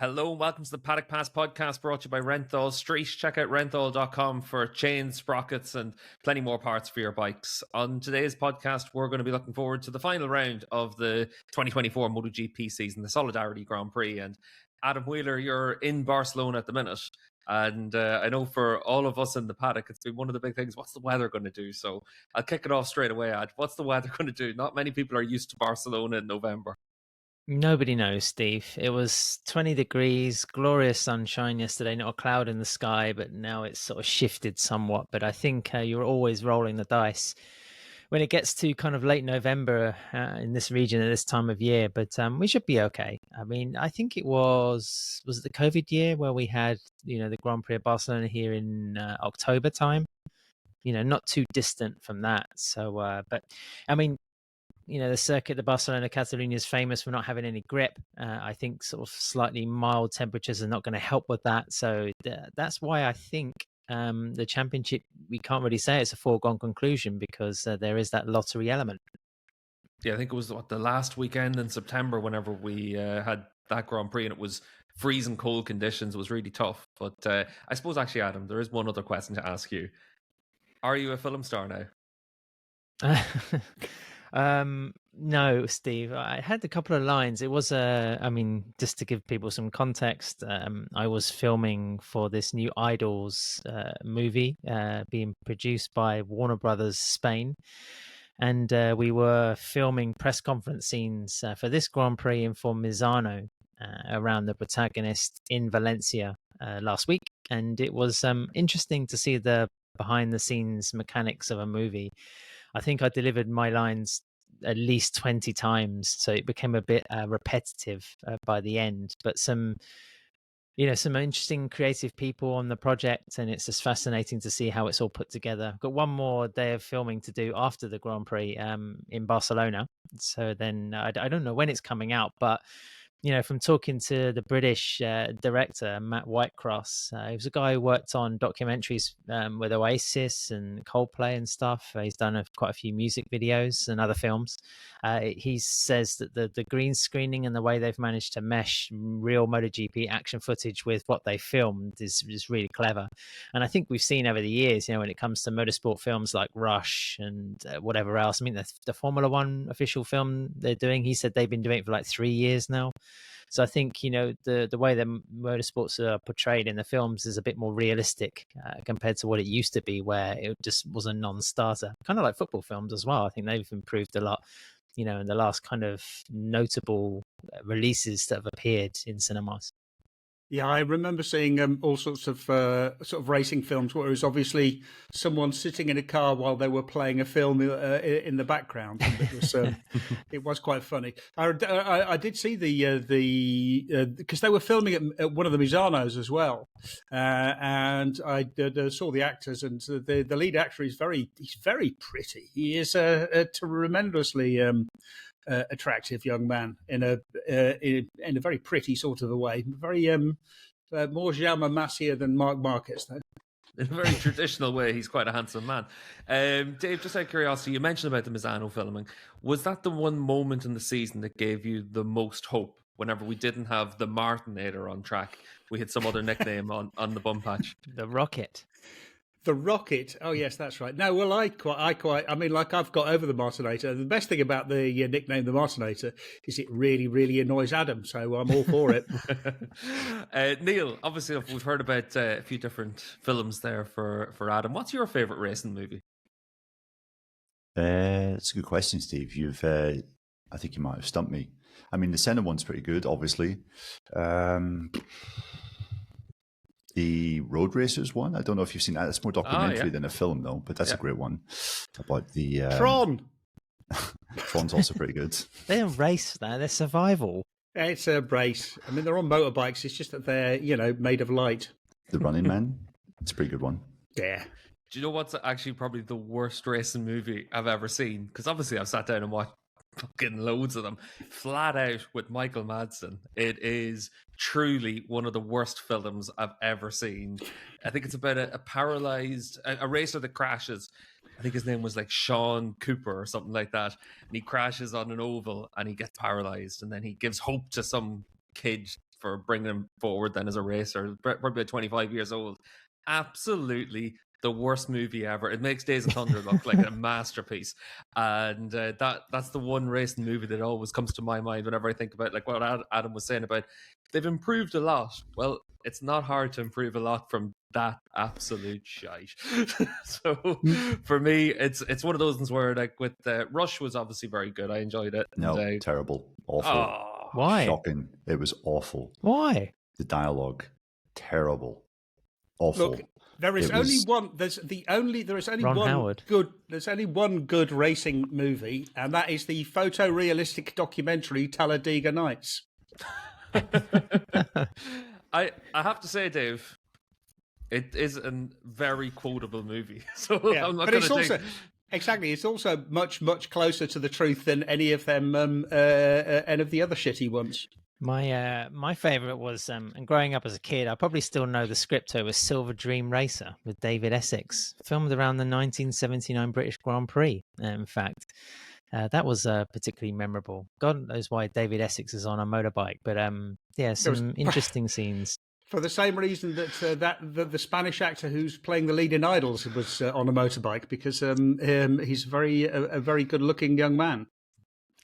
Hello and welcome to the Paddock Pass podcast brought to you by Renthal Street. Check out renthal.com for chains, sprockets and plenty more parts for your bikes. On today's podcast, we're going to be looking forward to the final round of the 2024 MotoGP season, the Solidarity Grand Prix. And Adam Wheeler, you're in Barcelona at the minute. And I know for all of us in the paddock, it's been one of the big things. What's the weather going to do? So I'll kick it off straight away, Ad. What's the weather going to do? Not many people are used to Barcelona in November. Nobody knows, Steve. It was 20 degrees, glorious sunshine yesterday, not a cloud in the sky, but now it's sort of shifted somewhat. But I think you're always rolling the dice when it gets to kind of late November in this region at this time of year. But we should be okay. I mean, I think it was it the COVID year where we had, the Grand Prix of Barcelona here in October time, not too distant from that. So, but I mean, the circuit, the Barcelona Catalunya, is famous for not having any grip. I think sort of slightly mild temperatures are not going to help with that. So that's why I think the championship, we can't really say it's a foregone conclusion because there is that lottery element. Yeah, I think it was the last weekend in September whenever we had that Grand Prix and it was freezing cold conditions. It was really tough. But I suppose actually, Adam, there is one other question to ask you. Are you a film star now? No, Steve. I had a couple of lines. It was just to give people some context, I was filming for this new Idols movie being produced by Warner Brothers Spain. And we were filming press conference scenes for this Grand Prix and for Misano around the protagonist in Valencia last week. And it was interesting to see the behind the scenes mechanics of a movie. I think I delivered my lines at least 20 times, so it became a bit repetitive by the end. But some interesting creative people on the project, and it's just fascinating to see how it's all put together. I've got one more day of filming to do after the Grand Prix in Barcelona. So then I don't know when it's coming out, but from talking to the British director, Matt Whitecross, he was a guy who worked on documentaries with Oasis and Coldplay and stuff. He's done quite a few music videos and other films. He says that the green screening and the way they've managed to mesh real MotoGP action footage with what they filmed is really clever. And I think we've seen over the years, when it comes to motorsport films like Rush and whatever else. I mean, the Formula One official film they're doing, he said they've been doing it for like 3 years now. So I think, the way the motorsports are portrayed in the films is a bit more realistic compared to what it used to be, where it just was a non-starter. Kind of like football films as well. I think they've improved a lot, in the last kind of notable releases that have appeared in cinemas. Yeah, I remember seeing all sorts of sort of racing films where it was obviously someone sitting in a car while they were playing a film in the background. And it was quite funny. I did see because they were filming at one of the Misanos as well, and I saw the actors, and the lead actor he's very pretty. He is a tremendously attractive young man in a very pretty sort of a way. Very more Jaume Massier than Marc Marquez, though. In a very traditional way, he's quite a handsome man. Dave, just out of curiosity, you mentioned about the Misano filming. Was that the one moment in the season that gave you the most hope? Whenever we didn't have the Martinator on track, we had some other nickname on the bum patch. The Rocket. The Rocket. Oh, yes, that's right. No, well, I mean, like, I've got over the Martinator. The best thing about the nickname the Martinator is it really, really annoys Adam. So I'm all for it. Neil, obviously, we've heard about a few different films there for Adam. What's your favourite racing movie? It's a good question, Steve. I think you might have stumped me. I mean, the Senna one's pretty good, obviously. The Road Racers one, I don't know if you've seen that. It's more documentary than a film, though, but that's a great one. About the Tron. Tron's also pretty good. They don't race there; they're survival. It's a race. I mean, they're on motorbikes. It's just that they're made of light. The Running Man. It's a pretty good one. Yeah. Do you know what's actually probably the worst racing movie I've ever seen? Because obviously I've sat down and watched fucking loads of them. Flat Out with Michael Madsen. It is truly one of the worst films I've ever seen. I think it's about a paralyzed a racer that crashes. I think his name was like Sean Cooper or something like that. And he crashes on an oval and he gets paralyzed, and then he gives hope to some kid for bringing him forward then as a racer, probably about 25 years old. Absolutely the worst movie ever. It makes Days of Thunder look like a masterpiece, and that's the one racing movie that always comes to my mind whenever I think about like what Adam was saying about they've improved a lot. Well, it's not hard to improve a lot from that absolute shite. So for me, it's one of those ones where like with Rush was obviously very good. I enjoyed it. No, terrible, awful. Why? Shocking. It was awful. Why? The dialogue, terrible, awful. Look, there is only one. There's only Ron one Howard. good. There's only one good racing movie, and that is the photorealistic documentary Talladega Nights. I have to say, Dave, it is a very quotable movie. So Yeah, I'm not but it's going also exactly. It's also much closer to the truth than any of them, any of the other shitty ones. My favorite was, and growing up as a kid, I probably still know the script to it, was Silver Dream Racer with David Essex, filmed around the 1979 British Grand Prix. In fact, that was particularly memorable. God knows why David Essex is on a motorbike, but yeah, some interesting scenes. For the same reason that the Spanish actor who's playing the lead in Idols was on a motorbike, because he's a very good-looking young man.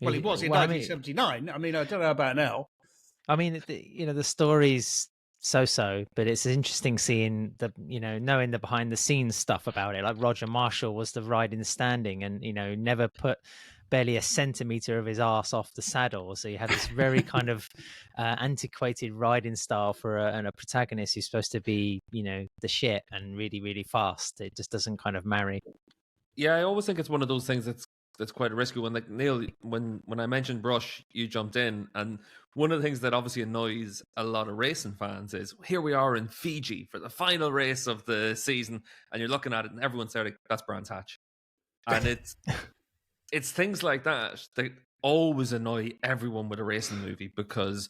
Well, he was in 1979. I mean, I don't know about now. I mean, the story's so, but it's interesting seeing knowing the behind the scenes stuff about it. Like Roger Marshall was the riding standing, and never put barely a centimeter of his arse off the saddle. So you had this very kind of antiquated riding style for a protagonist who's supposed to be, the shit and really, really fast. It just doesn't kind of marry. Yeah, I always think it's one of those things that's quite a risky one. Like Neil, when I mentioned Brush, you jumped in, and one of the things that obviously annoys a lot of racing fans is here we are in Fiji for the final race of the season, and you're looking at it, and everyone's there like, that's Brands Hatch, and it's things like that that always annoy everyone with a racing movie, because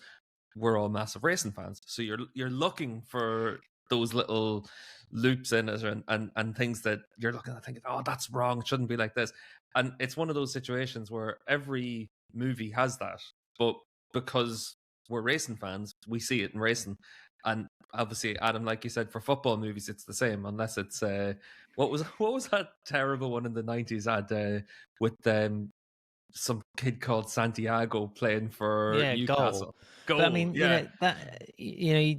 we're all massive racing fans. So you're looking for those little loops in it and things that you're looking at thinking, oh, that's wrong, it shouldn't be like this. And it's one of those situations where every movie has that, but because we're racing fans, we see it in racing. And obviously, Adam, like you said, for football movies, it's the same, unless it's what was that terrible one in the 90s had with some kid called Santiago playing for Newcastle. Goal. But I mean, yeah. at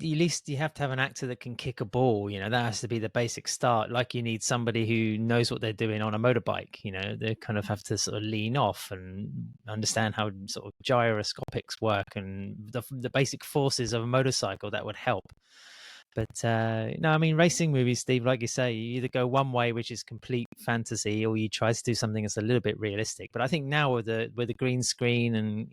least you have to have an actor that can kick a ball. That has to be the basic start. Like you need somebody who knows what they're doing on a motorbike. They kind of have to sort of lean off and understand how sort of gyroscopics work and the basic forces of a motorcycle. That would help. But no, I mean, racing movies, Steve, like you say, you either go one way, which is complete fantasy, or you try to do something that's a little bit realistic. But I think now with the green screen and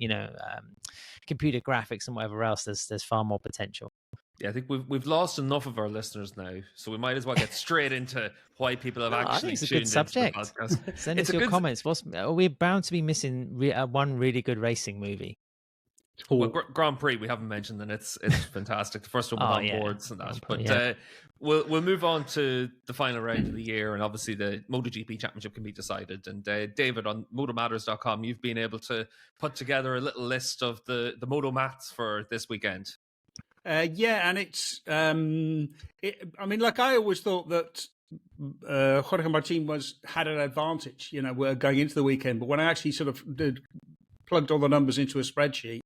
computer graphics and whatever else, there's far more potential. Yeah, I think we've lost enough of our listeners now, so we might as well get straight into why people have actually tuned into the podcast. Send us your comments. We're bound to be missing one really good racing movie. Well, Grand Prix we haven't mentioned, and it's fantastic. The first one with on boards and that. But we'll move on to the final round of the year, and obviously the MotoGP Championship can be decided. And David, on MotoMaths.com, you've been able to put together a little list of the MotoMaths for this weekend. Yeah, and it's I mean, like I always thought that Jorge Martin had an advantage, we're going into the weekend. But when I actually sort of plugged all the numbers into a spreadsheet,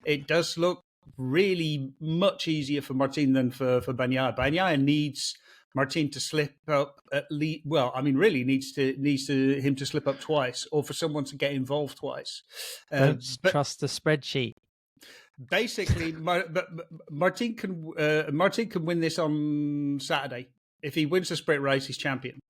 it does look really much easier for Martin than for Bagnaia. Bagnaia needs Martin to slip up at least. Well, I mean, really needs him to slip up twice, or for someone to get involved twice. Don't trust the spreadsheet. Basically, Martin can win this on Saturday. If he wins the sprint race, he's champion.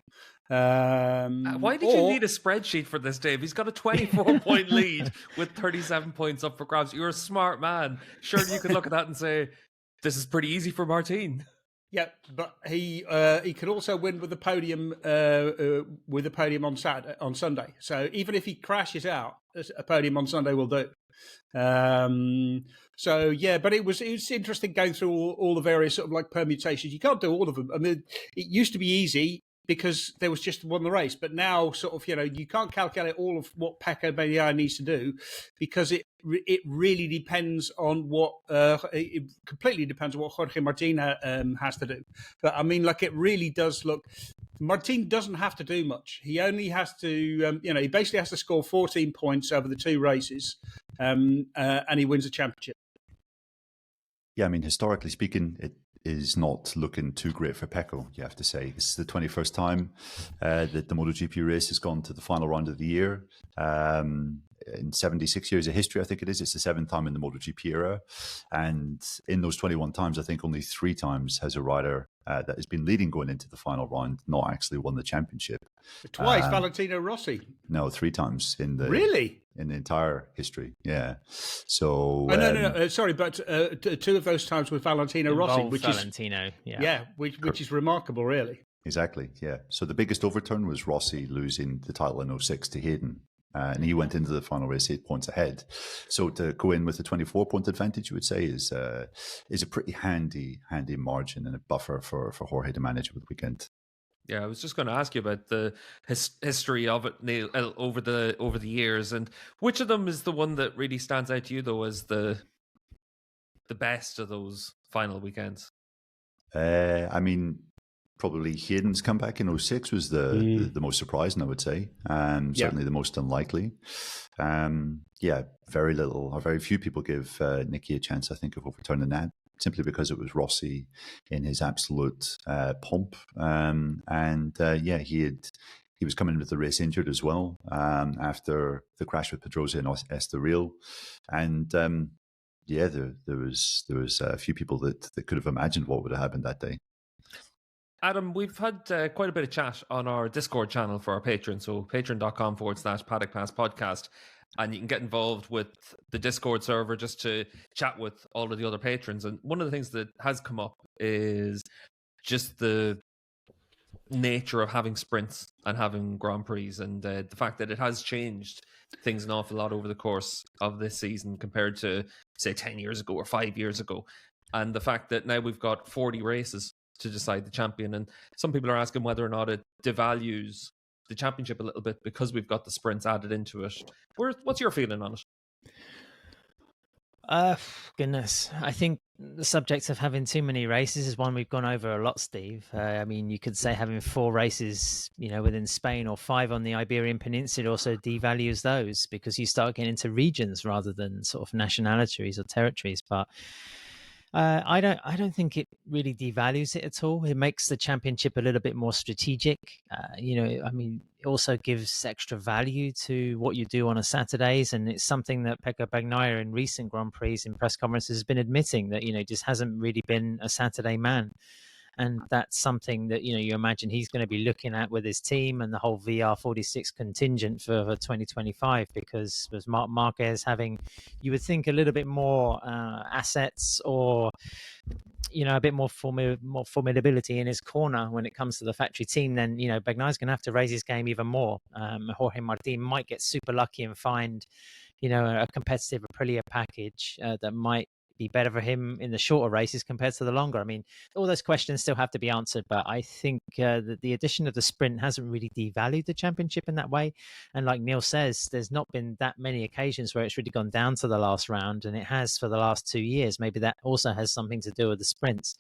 Why did you need a spreadsheet for this, Dave? He's got a 24-point lead with 37 points up for grabs. You're a smart man. Surely you could look at that and say, this is pretty easy for Martin. Yeah, but he could also win with the podium on Sunday. So even if he crashes out, a podium on Sunday will do. So yeah, but it was interesting going through all the various sort of like permutations. You can't do all of them. I mean, it used to be easy. because there was just won the race. But now, sort of, you can't calculate all of what Pecco Bagnaia needs to do, because it really depends on what it completely depends on what Jorge Martin has to do. But I mean, like, it really does look. Martin doesn't have to do much. He only has to, he basically has to score 14 points over the 2 races, and he wins the championship. Yeah, I mean, historically speaking, it is not looking too great for Pecco, you have to say. This is the 21st time that the MotoGP race has gone to the final round of the year. In 76 years of history, I think it is. It's the 7th time in the MotoGP era. And in those 21 times, I think only 3 times has a rider that has been leading going into the final round not actually won the championship. Twice, Valentino Rossi. No, 3 times in the really in the entire history. Yeah. So no. Sorry, but 2 of those times with Valentino Rossi, which Valentino, which is remarkable, really. Exactly. Yeah. So the biggest overturn was Rossi losing the title in 06 to Hayden. And he went into the final race 8 points ahead. So to go in with a 24-point advantage, you would say, is a pretty handy margin and a buffer for Jorge to manage over the weekend. Yeah, I was just going to ask you about the history of it, Neil, over the years, and which of them is the one that really stands out to you, though, as the best of those final weekends? I mean, probably Hayden's comeback in 06 was the most surprising, I would say. Certainly the most unlikely. Very few people give Nicky a chance, I think, of overturning that, simply because it was Rossi in his absolute pomp. He was coming into the race injured as well after the crash with Pedrosa in Estoril. And there was a few people that could have imagined what would have happened that day. Adam, we've had quite a bit of chat on our Discord channel for our patrons, so patreon.com/Paddock Pass podcast. And you can get involved with the Discord server just to chat with all of the other patrons. And one of the things that has come up is just the nature of having sprints and having Grand Prix, and the fact that it has changed things an awful lot over the course of this season compared to, say, 10 years ago or 5 years ago. And the fact that now we've got 40 races to decide the champion. And some people are asking whether or not it devalues the championship a little bit because we've got the sprints added into it. What's your feeling on it? Goodness. I think the subject of having too many races is one we've gone over a lot, Steve. I mean, you could say having 4 races, within Spain or 5 on the Iberian Peninsula also devalues those, because you start getting into regions rather than sort of nationalities or territories. But I don't think it really devalues it at all. It makes the championship a little bit more strategic. I mean, it also gives extra value to what you do on a Saturdays, and it's something that Pecco Bagnaia in recent Grand Prix in press conferences has been admitting that just hasn't really been a Saturday man. And that's something that, you imagine he's going to be looking at with his team and the whole VR46 contingent for 2025, because with Marc Marquez having, you would think, a little bit more assets or, a bit more formidability in his corner when it comes to the factory team, then, Bagnaia's going to have to raise his game even more. Jorge Martin might get super lucky and find, a competitive Aprila package that might be better for him in the shorter races compared to the longer. I mean, all those questions still have to be answered, but I think that the addition of the sprint hasn't really devalued the championship in that way. And like Neil says, there's not been that many occasions where it's really gone down to the last round, and it has for the last 2 years. Maybe that also has something to do with the sprints.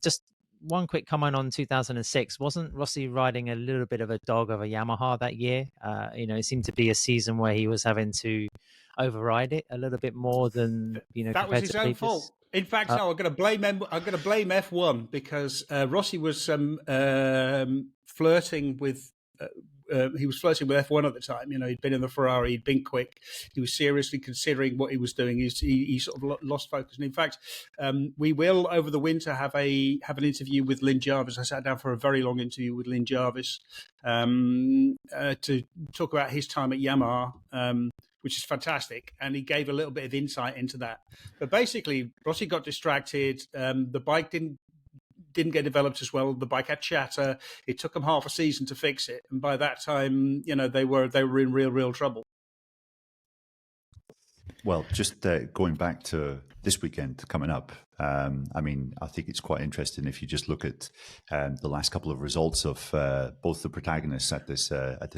Just one quick comment on 2006. Wasn't Rossi riding a little bit of a dog of a Yamaha that year? It seemed to be a season where he was having to override it a little bit more than that was his own fault. In fact, no, I'm going to blame F1, because Rossi was flirting with. He was flirting with F1 at the time. He'd been in the Ferrari, he'd been quick. He was seriously considering what he was doing. He sort of lost focus. And in fact, we will over the winter have an interview with Lynn Jarvis. I sat down for a very long interview with Lynn Jarvis to talk about his time at Yamaha, which is fantastic. And he gave a little bit of insight into that. But basically, Rossi got distracted. The bike didn't get developed as well. The bike had chatter. It took them half a season to fix it, and by that time, they were in real trouble. Well, just going back to this weekend coming up, I mean, I think it's quite interesting if you just look at the last couple of results of both the protagonists at this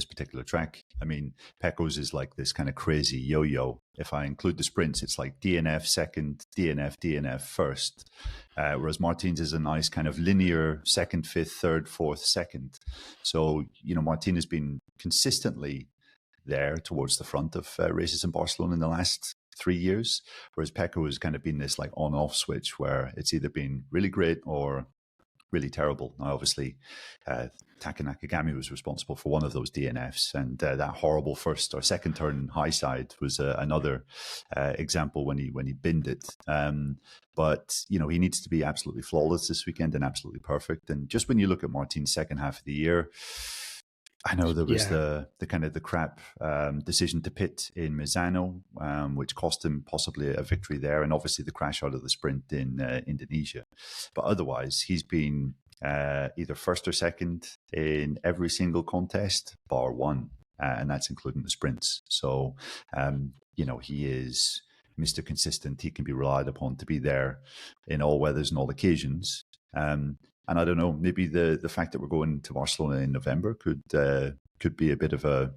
particular track. I mean, Pecco's is like this kind of crazy yo-yo. If I include the sprints, it's like DNF second, DNF first, whereas Martin's is a nice kind of linear second, fifth, third, fourth, second. So, Martin has been consistently there towards the front of races in Barcelona in the last 3 years, whereas Pecco has kind of been this like on-off switch where it's either been really great or really terrible. Now, obviously, Taka Nakagami was responsible for one of those DNFs, and that horrible first or second turn high side was another example when he binned it. But he needs to be absolutely flawless this weekend and absolutely perfect. And just when you look at Martin's second half of the year, I know there was the kind of the crap decision to pit in Misano, which cost him possibly a victory there, and obviously the crash out of the sprint in Indonesia. But otherwise, he's been either first or second in every single contest, bar one, and that's including the sprints. So, he is Mr. Consistent. He can be relied upon to be there in all weathers and all occasions. And I don't know, maybe the fact that we're going to Barcelona in November could be a bit of a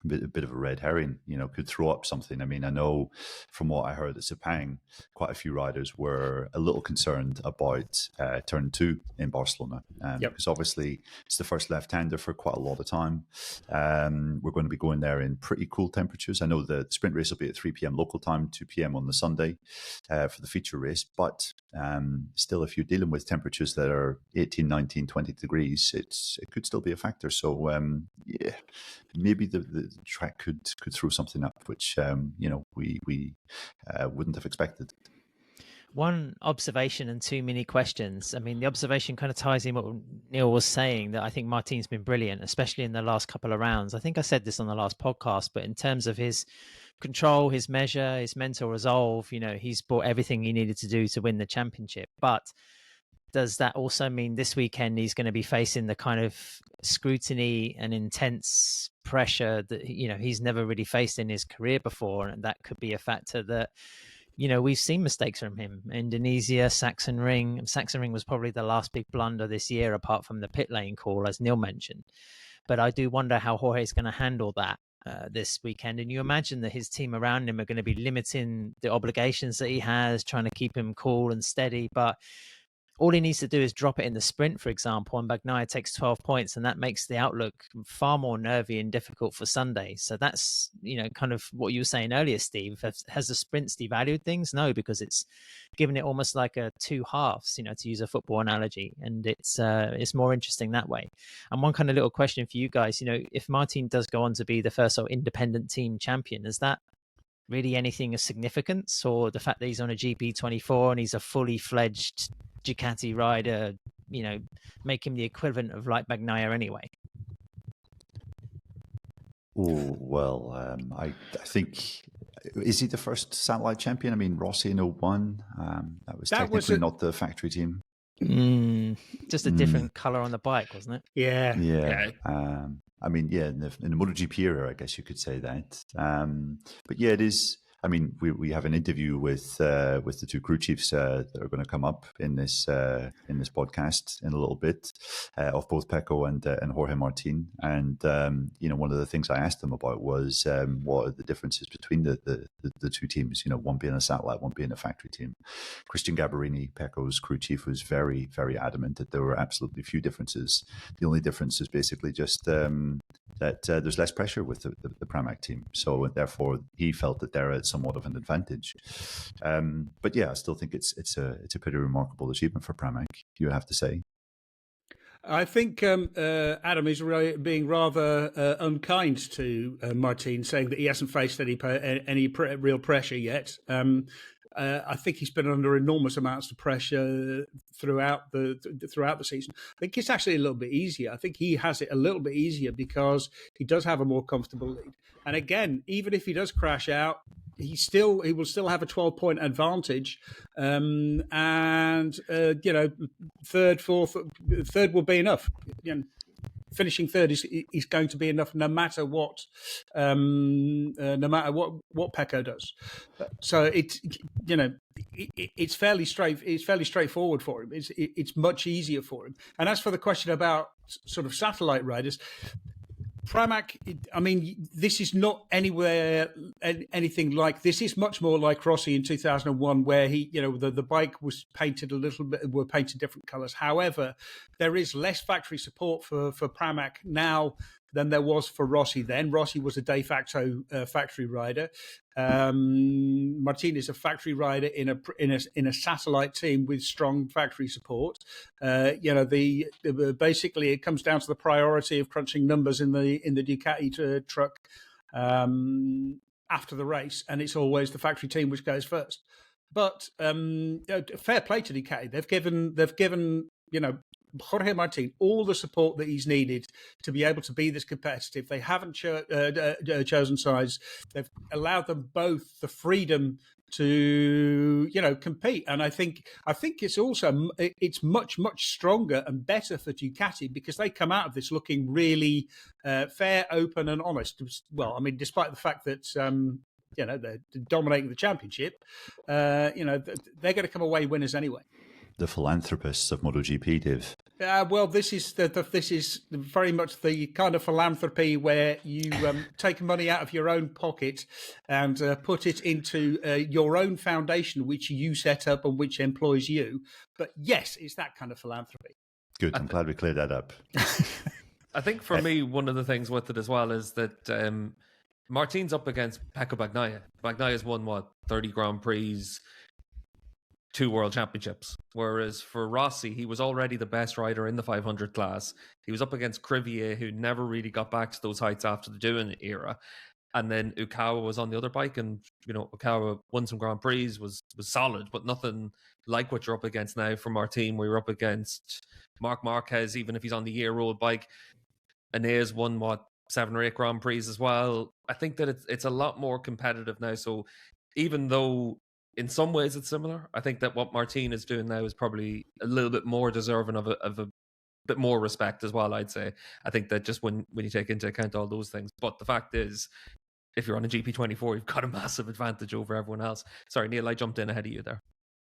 red herring, could throw up something. I mean, I know from what I heard at Sepang, quite a few riders were a little concerned about turn 2 in Barcelona. Because obviously it's the first left-hander for quite a lot of time. We're going to be going there in pretty cool temperatures. I know the sprint race will be at 3 p.m. local time, 2 p.m. on the Sunday for the feature race. But still, if you're dealing with temperatures that are 18, 19, 20 degrees, it could still be a factor. So, maybe the track could throw something up, which we wouldn't have expected. One observation and too many questions. I mean, the observation kind of ties in what Neil was saying, that I think Martin's been brilliant, especially in the last couple of rounds. I think I said this on the last podcast, but in terms of his control, his measure, his mental resolve, he's brought everything he needed to do to win the championship. But does that also mean this weekend he's going to be facing the kind of scrutiny and intense pressure that he's never really faced in his career before? And that could be a factor that we've seen mistakes from him. Indonesia, Saxon Ring was probably the last big blunder this year, apart from the pit lane call, as Neil mentioned. But I do wonder how Jorge is going to handle that this weekend. And you imagine that his team around him are going to be limiting the obligations that he has, trying to keep him cool and steady. But all he needs to do is drop it in the sprint, for example, and Bagnaia takes 12 points, and that makes the outlook far more nervy and difficult for Sunday. So that's, kind of what you were saying earlier, Steve. Has the sprints devalued things? No, because it's given it almost like a two halves, to use a football analogy, and it's more interesting that way. And one kind of little question for you guys, if Martin does go on to be the first sort of independent team champion, is that really anything of significance, or the fact that he's on a GP24 and he's a fully fledged Ducati rider, make him the equivalent of like Bagnaia anyway? Oh, well, I think, is he the first satellite champion? I mean, Rossi in 01, that was technically not the factory team. Just a different colour on the bike, wasn't it? Yeah. I mean, in the MotoGP era, I guess you could say that. But yeah, it is. I mean, we have an interview with the two crew chiefs that are going to come up in this podcast in a little bit, of both Pecco and Jorge Martin. And one of the things I asked them about was what are the differences between the two teams? One being a satellite, one being a factory team. Christian Gabarini, Pecco's crew chief, was very, very adamant that there were absolutely few differences. The only difference is basically just that there's less pressure with the Pramac team. So therefore, he felt that they're at somewhat of an advantage. But yeah, I still think it's a pretty remarkable achievement for Pramac, you have to say. I think Adam is being rather unkind to Martin, saying that he hasn't faced any real pressure yet. I think he's been under enormous amounts of pressure throughout the season. I think it's actually a little bit easier. I think he has it a little bit easier because he does have a more comfortable lead. And again, even if he does crash out, he will still have a 12-point advantage, third will be enough. finishing third is going to be enough, no matter what Pecco does. So it's fairly straightforward for him. It's much easier for him. And as for the question about sort of satellite riders, Pramac, I mean, this is not anything like this. Is much more like Rossi in 2001, where the bike was painted were painted different colours. However, there is less factory support for Pramac now than there was for Rossi then. Rossi was a de facto factory rider. Martin is a factory rider in a satellite team with strong factory support. Basically it comes down to the priority of crunching numbers in the Ducati truck after the race, and it's always the factory team which goes first. But fair play to Ducati. They've given Jorge Martin all the support that he's needed to be able to be this competitive. They haven't chosen sides. They've allowed them both the freedom to compete, and I think it's much stronger and better for Ducati, because they come out of this looking really fair, open, and honest. Well, I mean, despite the fact that they're dominating the championship, they're going to come away winners anyway. The philanthropists of MotoGP, Dave. Well, this is very much the kind of philanthropy where you take money out of your own pocket and put it into your own foundation, which you set up and which employs you. But yes, it's that kind of philanthropy. Good. I'm glad we cleared that up. I think for me, one of the things with it as well is that Martin's up against Pecco Bagnaia. Bagnaia's won 30 Grand Prix, 2 World Championships, whereas for Rossi, he was already the best rider in the 500 class. He was up against Crivier, who never really got back to those heights after the Doohan era, and then Ukawa was on the other bike, and Ukawa won some Grand Prix, was solid, but nothing like what you're up against now for Martin, where you're up against Marc Marquez, even if he's on the year-old bike. Ineos won 7 or 8 Grand Prix as well. I think that it's a lot more competitive now, so even though in some ways it's similar, I think that what Martin is doing now is probably a little bit more deserving of a bit more respect as well, I'd say. I think that just when you take into account all those things. But the fact is, if you're on a GP24, you've got a massive advantage over everyone else. Sorry, Neil, I jumped in ahead of you there.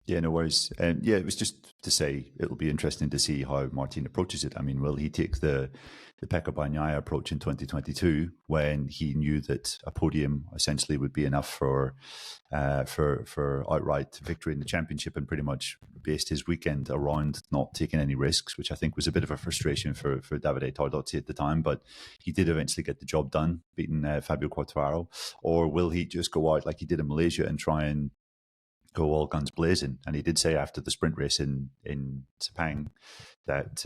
Yeah, no worries. It was just to say it'll be interesting to see how Martin approaches it. I mean, will he take the Pecco Bagnaia approach in 2022 when he knew that a podium essentially would be enough for outright victory in the championship, and pretty much based his weekend around not taking any risks, which I think was a bit of a frustration for Davide Tardozzi at the time, but he did eventually get the job done, beating Fabio Quartararo? Or will he just go out like he did in Malaysia and try and go all guns blazing? And he did say after the sprint race in Sepang that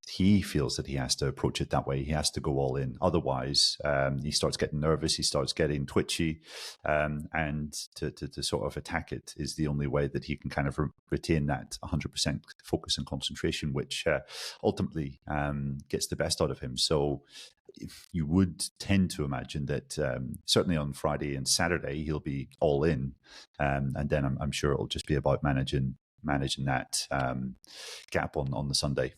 he feels that he has to approach it that way. He has to go all in. Otherwise, he starts getting nervous. He starts getting twitchy, and to sort of attack it is the only way that he can kind of retain that 100% focus and concentration, which ultimately gets the best out of him. So if you would tend to imagine that certainly on Friday and Saturday he'll be all in, and then I'm sure it'll just be about managing that gap on the Sunday.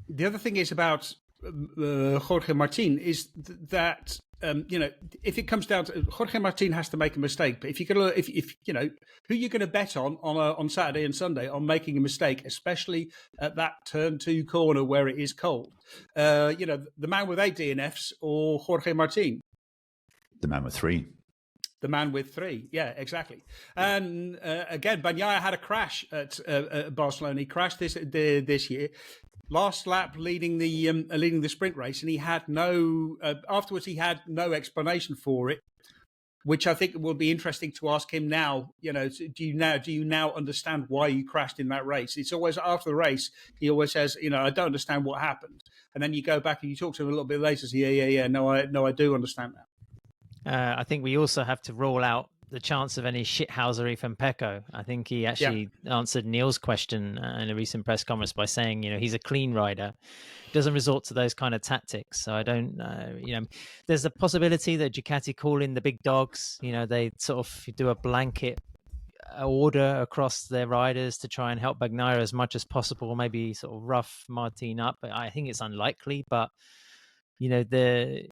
The other thing is about Jorge Martin is that if it comes down to Jorge Martin has to make a mistake, but if who you're going to bet on Saturday and Sunday on making a mistake, especially at that turn 2 corner where it is cold, the man with 8 DNFs or Jorge Martin? The man with 3. The man with 3, yeah, exactly. And again, Bagnaia had a crash at Barcelona. He crashed this year. Last lap, leading the sprint race, and he had afterwards. He had no explanation for it, which I think will be interesting to ask him now. Do you now understand why you crashed in that race? It's always after the race. He always says, I don't understand what happened. And then you go back and you talk to him a little bit later. So yeah. No, I do understand that. I think we also have to rule out the chance of any shithousery from Pecco. I think he actually answered Neil's question in a recent press conference by saying, he's a clean rider, doesn't resort to those kind of tactics. So I don't, there's a possibility that Ducati call in the big dogs. They sort of do a blanket order across their riders to try and help Bagnaia as much as possible, maybe sort of rough Martin up. But I think it's unlikely. But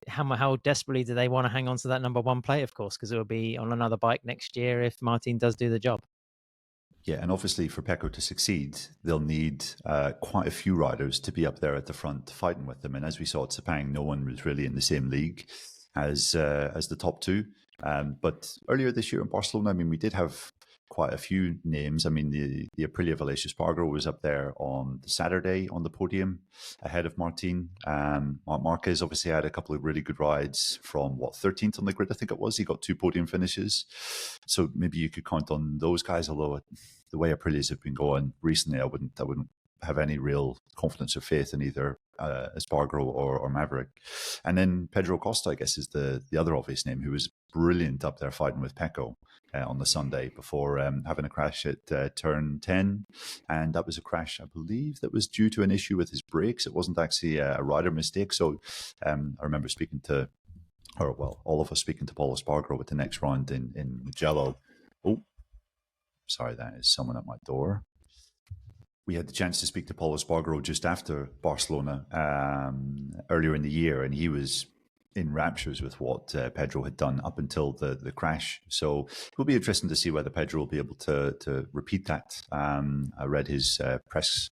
how desperately do they want to hang on to that number one plate? Of course, because it will be on another bike next year if Martin does do the job. Yeah, and obviously for Pecco to succeed, they'll need quite a few riders to be up there at the front fighting with them. And as we saw at Sepang, no one was really in the same league as the top two. But earlier this year in Barcelona, I mean, we did have quite a few names. I mean, the Aprila of Aleix Espargaro was up there on the Saturday on the podium ahead of Martin. Marquez obviously had a couple of really good rides from 13th on the grid, I think it was. He got 2 podium finishes. So maybe you could count on those guys, although the way Aprilias have been going recently, I wouldn't have any real confidence or faith in either Espargaro or Maverick. And then Pedro Costa, I guess, is the other obvious name, who was brilliant up there fighting with Pecco on the Sunday before having a crash at turn 10. And that was a crash, I believe, that was due to an issue with his brakes. It wasn't actually a rider mistake. So I remember speaking to, all of us speaking to Paul Espargaro with the next round in Mugello. Oh, sorry, that is someone at my door. We had the chance to speak to Paul Espargaro just after Barcelona earlier in the year, and he was in raptures with what Pedro had done up until the crash. So it will be interesting to see whether Pedro will be able to repeat that. I read his press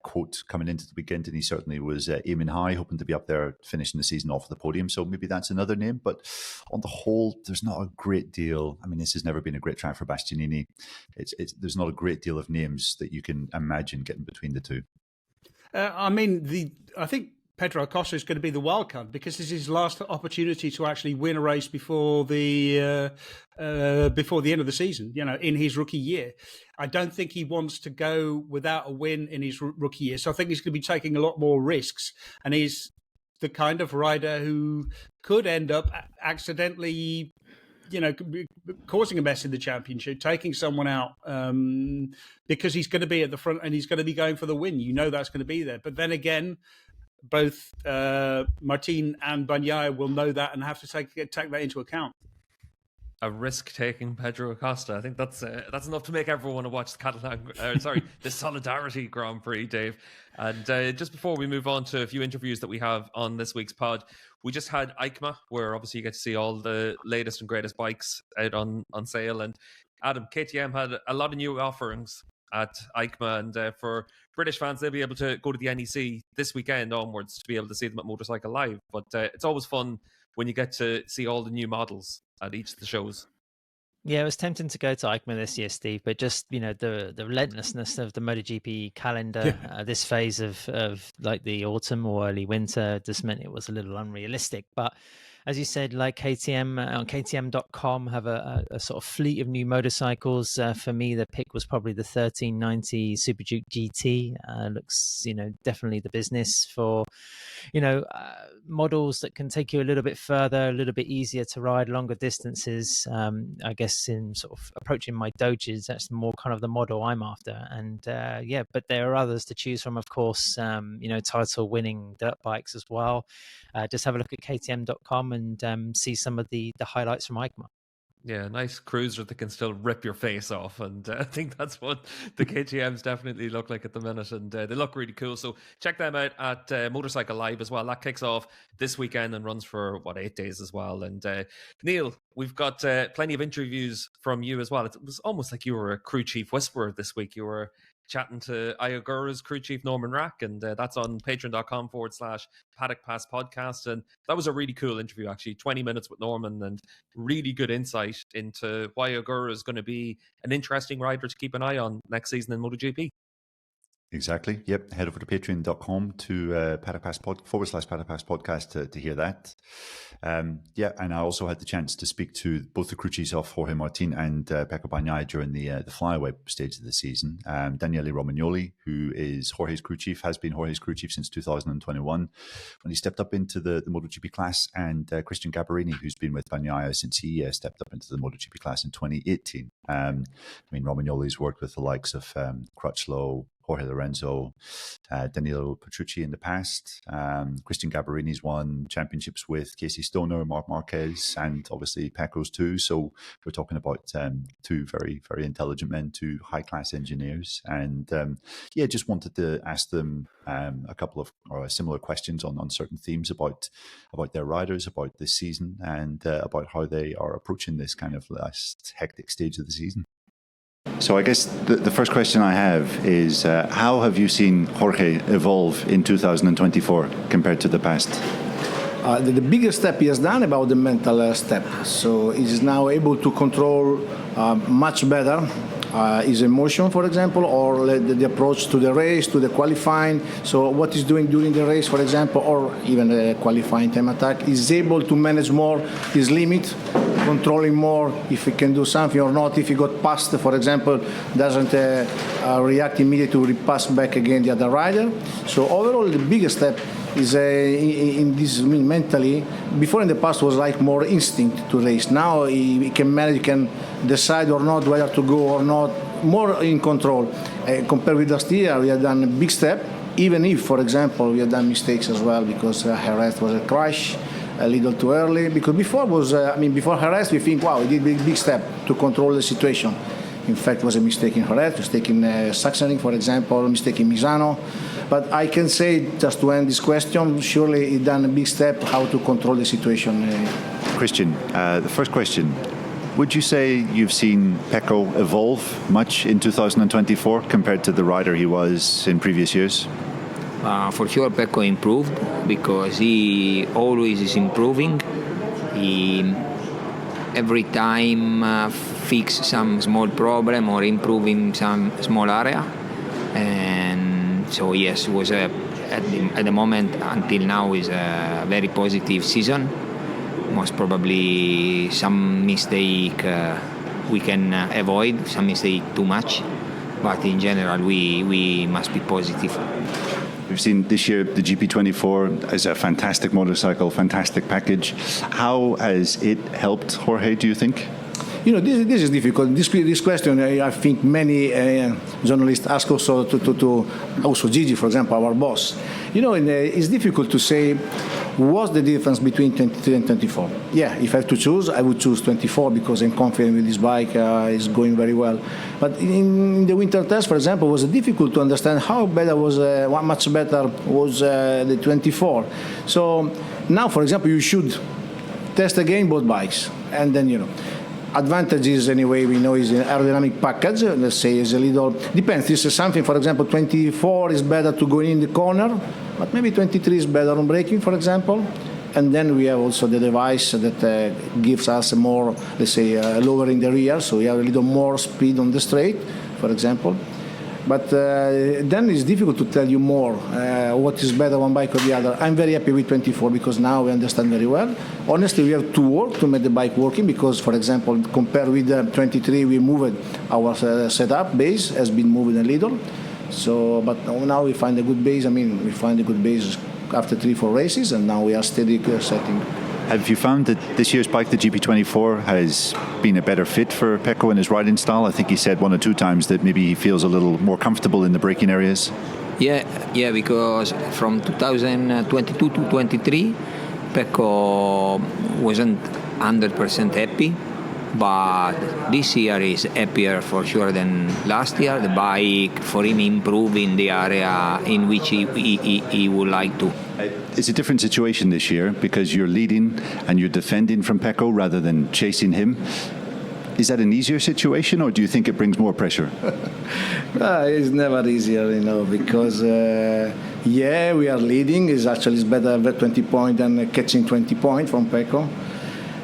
quote coming into the weekend, and he certainly was aiming high, hoping to be up there finishing the season off the podium. So maybe that's another name. But on the whole, there's not a great deal. I mean, this has never been a great track for Bastianini. There's not a great deal of names that you can imagine getting between the two. I think Pedro Acosta is going to be the wild card because this is his last opportunity to actually win a race before the end of the season. In his rookie year, I don't think he wants to go without a win in his rookie year. So I think he's going to be taking a lot more risks, and he's the kind of rider who could end up accidentally, causing a mess in the championship, taking someone out because he's going to be at the front and he's going to be going for the win. That's going to be there. But then again, both Martin and Bagnaia will know that and have to take that into account. A risk-taking Pedro Acosta. I think that's enough to make everyone want to watch the Solidarity Grand Prix, Dave. And just before we move on to a few interviews that we have on this week's pod, we just had EICMA, where obviously you get to see all the latest and greatest bikes out on sale. And Adam, KTM had a lot of new offerings at EICMA, and for British fans, they'll be able to go to the NEC this weekend onwards to be able to see them at Motorcycle Live. But it's always fun when you get to see all the new models at each of the shows. Yeah, it was tempting to go to EICMA this year, Steve, but just the relentlessness of the MotoGP calendar, this phase of like the autumn or early winter, just meant it was a little unrealistic. But as you said, like KTM on KTM.com have a sort of fleet of new motorcycles. For me, the pick was probably the 1390 Super Duke GT. Looks, definitely the business for, models that can take you a little bit further, a little bit easier to ride, longer distances. I guess in sort of approaching my Doges, that's more kind of the model I'm after. And but there are others to choose from, of course, title winning dirt bikes as well. Just have a look at KTM.com and see some of the highlights from EICMA. Yeah, nice cruiser that can still rip your face off. And I think that's what the KTMs definitely look like at the minute. And they look really cool. So check them out at Motorcycle Live as well. That kicks off this weekend and runs for, 8 days as well. And Neil, we've got plenty of interviews from you as well. It was almost like you were a crew chief whisperer this week. You were chatting to Ayogura's crew chief Norman Rack, and that's on patreon.com/Paddock Pass podcast. And that was a really cool interview, actually. 20 minutes with Norman and really good insight into why Ayogura is going to be an interesting rider to keep an eye on next season in MotoGP. Exactly. Yep. Head over to patreon.com to Paddock Pass /Paddock Pass podcast to hear that. And I also had the chance to speak to both the crew chiefs of Jorge Martin and Pecco Bagnaia during the flyaway stage of the season. Daniele Romagnoli, who is Jorge's crew chief, has been Jorge's crew chief since 2021 when he stepped up into the MotoGP class, and Christian Gabarini, who's been with Bagnaia since he stepped up into the MotoGP class in 2018. Romagnoli's worked with the likes of Crutchlow, Jorge Lorenzo, Danilo Petrucci in the past. Christian Gabarini's won championships with Casey Stoner, Marc Marquez, and obviously Pecco's too. So we're talking about two very, very intelligent men, two high-class engineers. And just wanted to ask them a couple of similar questions on certain themes about their riders, about this season, and about how they are approaching this kind of last hectic stage of the season. So I guess the first question I have is, how have you seen Jorge evolve in 2024 compared to the past? The biggest step he has done about the mental step. So he is now able to control much better his emotion, for example, or the approach to the race, to the qualifying. So what he's doing during the race, for example, or even the qualifying time attack, is able to manage more his limit, controlling more if he can do something or not. If he got past, for example, doesn't react immediately to repass back again the other rider. So overall, the biggest step is in this mentally. Before in the past was like more instinct to race. Now he can manage, he can decide or not whether to go or not, more in control. Compared with last year, we have done a big step, even if, for example, we have done mistakes as well because Jerez was a crash a little too early. Because before before Jerez, we think, wow, we did a big step to control the situation. In fact, it was a mistake in Jerez, mistake in Sachsenring, for example, mistake in Misano. But I can say, just to end this question, surely he done a big step how to control the situation. Christian, the first question. Would you say you've seen Pecco evolve much in 2024 compared to the rider he was in previous years? For sure, Pecco improved because he always is improving. He every time fix some small problem or improve in some small area. And so yes, it was at the moment until now is a very positive season. Most probably some mistake we can avoid, some mistake too much, but in general we must be positive. We've seen this year the GP24 as a fantastic motorcycle, fantastic package. How has it helped Jorge, do you think? You know, this is difficult. This question, I think many journalists ask also to also Gigi, for example, our boss. You know, it's difficult to say what's the difference between 23 and 24. Yeah, if I have to choose, I would choose 24 because I'm confident with this bike, it's going very well. But in the winter test, for example, it was difficult to understand how much better was the 24. So now, for example, you should test again both bikes, and then, you know, advantages anyway we know is an aerodynamic package. Let's say is a little depends. This is something, for example, 24 is better to go in the corner, but maybe 23 is better on braking, for example. And then we have also the device that gives us more, let's say, lower in the rear, so we have a little more speed on the straight, for example. But then it's difficult to tell you more what is better one bike or the other. I'm very happy with 24 because now we understand very well. Honestly, we have to work to make the bike working because, for example, compared with 23, we moved our setup base has been moved a little. So, but now we find a good base. I mean, we find a good base after 3-4 races, and now we are steady setting. Have you found that this year's bike, the GP24, has been a better fit for Pecco and his riding style? I think he said 1 or 2 times that maybe he feels a little more comfortable in the braking areas. Yeah, because from 2022 to 23, Pecco wasn't 100% happy, but this year is happier for sure than last year. The bike for him improved in the area in which he would like to. It's a different situation this year because you're leading and you're defending from Pecco rather than chasing him. Is that an easier situation, or do you think it brings more pressure? It's never easier, you know, because we are leading. It's better at 20 points than catching 20 points from Pecco.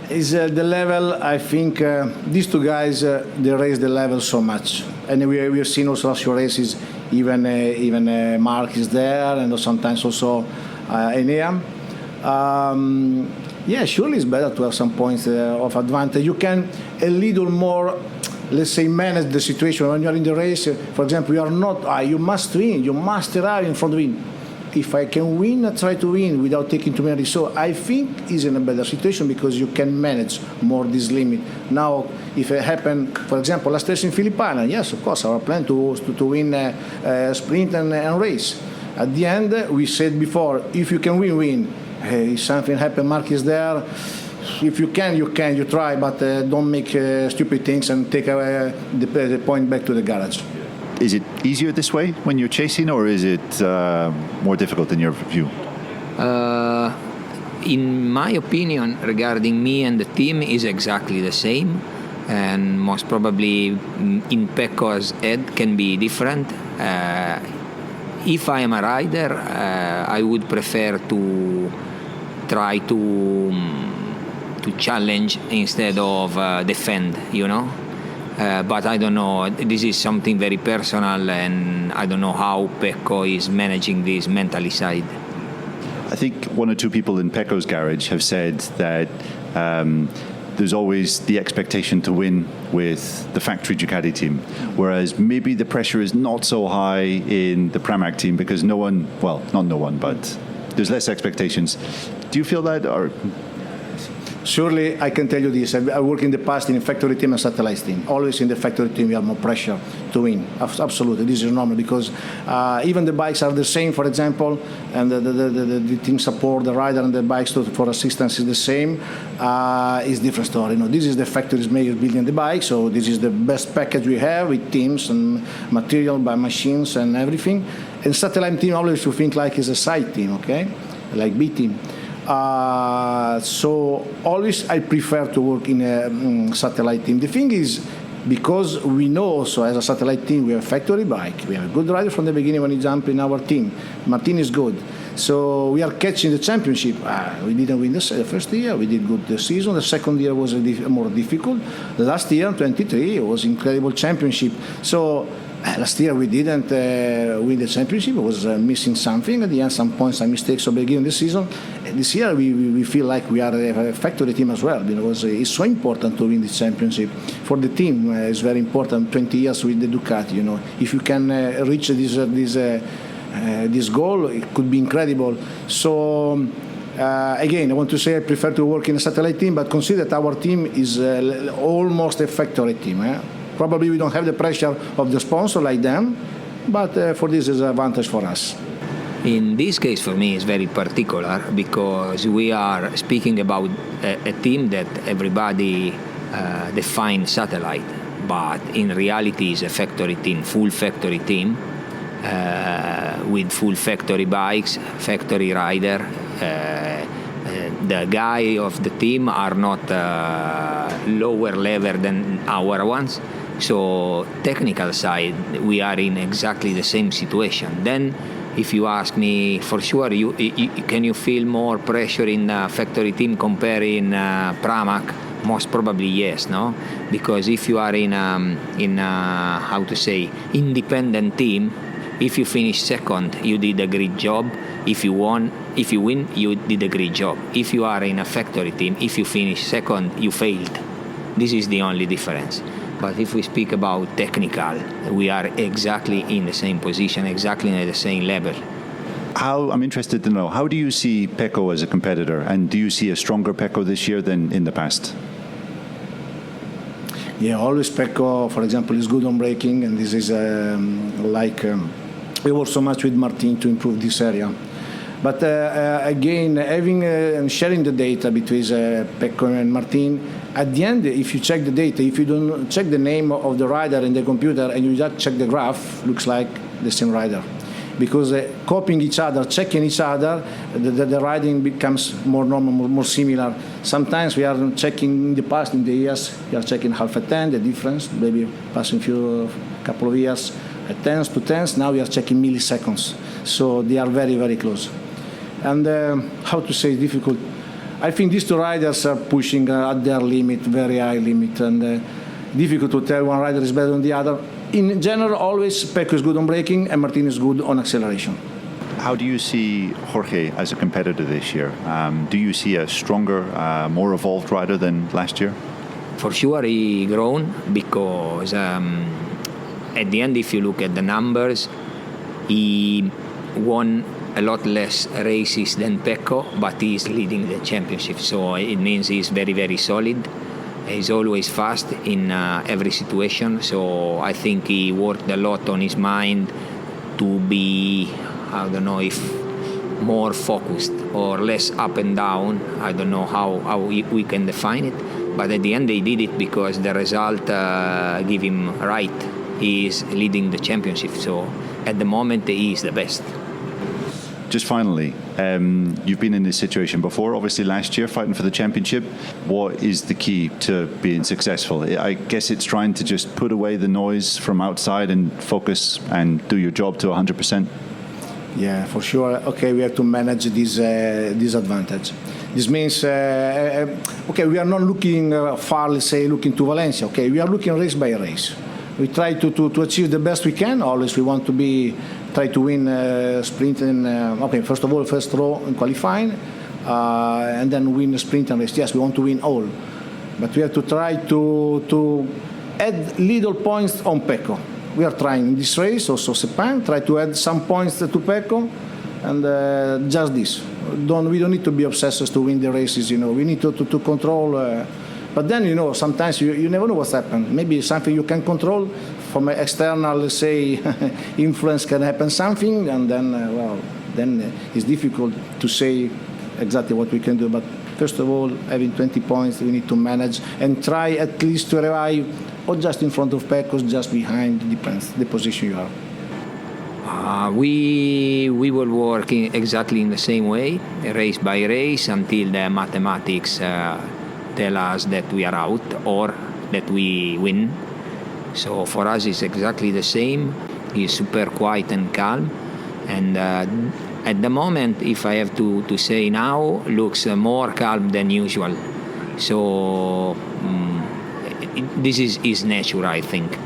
Is the level, I think, these two guys, they raise the level so much. And we have seen also last few races, even Mark is there, and sometimes also Enea. Surely it's better to have some points of advantage. You can a little more, let's say, manage the situation when you're in the race. For example, you are not, you must win, you must arrive in front of him. if I can win, I try to win without taking too many. So I think he's in a better situation because you can manage more this limit. Now, if it happened, for example, last race in Philippines, yes, of course, our plan to win sprint and race. At the end, we said before, if you can win. If something happens, Mark is there. If you can, you try, but don't make stupid things and take the point back to the garage. Is it easier this way when you're chasing, or is it more difficult in your view? In my opinion, regarding me and the team, is exactly the same, and most probably in Pecco's head can be different. If I am a rider, I would prefer to try to challenge instead of defend, but I don't know, this is something very personal, and I don't know how Pecco is managing this mentally side. I think one or two people in Pecco's garage have said that there's always the expectation to win with the factory Ducati team, whereas maybe the pressure is not so high in the Pramac team because but there's less expectations. Do you feel that, or? Surely, I can tell you this. I worked in the past in a factory team and satellite team. Always in the factory team, we have more pressure to win. Absolutely, this is normal because even the bikes are the same, for example, and the team support, the rider and the bikes for assistance is the same. It's different story. This is the factory's maker building the bike, so this is the best package we have with teams and material by machines and everything. And satellite team always you think like it's a side team, okay, like B team. So always I prefer to work in a satellite team. The thing is, because we know also as a satellite team we have a factory bike, we have a good rider from the beginning when he jumped in our team. Martin is good. So we are catching the championship. We didn't win the first year, we did good the season. The second year was more difficult. Last year, 23, it was incredible championship. So last year we didn't win the championship. It was missing something at the end, some points, some mistakes at the beginning of the season. This year we feel like we are a factory team as well, because it's so important to win the championship. For the team, it's very important. 20 years with the Ducati, if you can reach this goal, it could be incredible. So again, I want to say I prefer to work in a satellite team, but consider that our team is almost a factory team. Probably we don't have the pressure of the sponsor like them, but for this is an advantage for us. In this case, for me, it's very particular because we are speaking about a team that everybody defines satellite, but in reality is a factory team, full factory team, with full factory bikes, factory rider. The guy of the team are not lower level than our ones. So technical side, we are in exactly the same situation. Then, if you ask me, for sure, can you feel more pressure in the factory team comparing Pramac? Most probably yes, no? Because if you are in how to say, independent team, if you finish second, you did a great job. If you win, you did a great job. If you are in a factory team, if you finish second, you failed. This is the only difference. But if we speak about technical, we are exactly in the same position, exactly at the same level. I'm interested to know, how do you see Pecco as a competitor? And do you see a stronger Pecco this year than in the past? Yeah, always Pecco, for example, is good on braking, and this is we work so much with Martin to improve this area. But again, having and sharing the data between Pecco and Martin, at the end, if you check the data, if you don't check the name of the rider in the computer and you just check the graph, looks like the same rider. Because copying each other, checking each other, the riding becomes more normal, more similar. Sometimes we are checking in the past, in the years, we are checking half a 10, the difference, maybe passing couple of years, at tens to tens, now we are checking milliseconds. So they are very, very close. And how to say, difficult. I think these two riders are pushing at their limit, very high limit, and difficult to tell one rider is better than the other. In general, always Pecco is good on braking and Martin is good on acceleration. How do you see Jorge as a competitor this year? Do you see a stronger, more evolved rider than last year? For sure he grown because at the end, if you look at the numbers, he won a lot less races than Pecco, but he's leading the championship. So it means he's very, very solid. He's always fast in every situation. So I think he worked a lot on his mind to be, I don't know if more focused or less up and down. I don't know how we can define it. But at the end, they did it because the result gave him right. He is leading the championship. So at the moment, he is the best. Just finally, you've been in this situation before, obviously last year, fighting for the championship. What is the key to being successful? I guess it's trying to just put away the noise from outside and focus and do your job to 100%. Yeah, for sure. Okay, we have to manage this advantage. This means, okay, we are not looking far, let's say, looking to Valencia. Okay, we are looking race by race. We try to achieve the best we can. Always we want to try to win sprint and, okay, first of all, first row in qualifying, and then win the sprint and race. Yes, we want to win all. But we have to try to add little points on Pecco. We are trying in this race, also Sepang, try to add some points to Pecco, and just this. We don't need to be obsessed to win the races, you know. We need to control. But then, you know, sometimes you never know what's happened. Maybe something you can control from an external, let's say, influence can happen something, and then, then it's difficult to say exactly what we can do. But first of all, having 20 points, we need to manage and try at least to arrive or just in front of Pecco, just behind, depends the position you are. We will work exactly in the same way, race by race, until the mathematics tell us that we are out or that we win. So for us, it's exactly the same. He's super quiet and calm, and at the moment, if I have to say now, looks more calm than usual. So this is his nature, I think.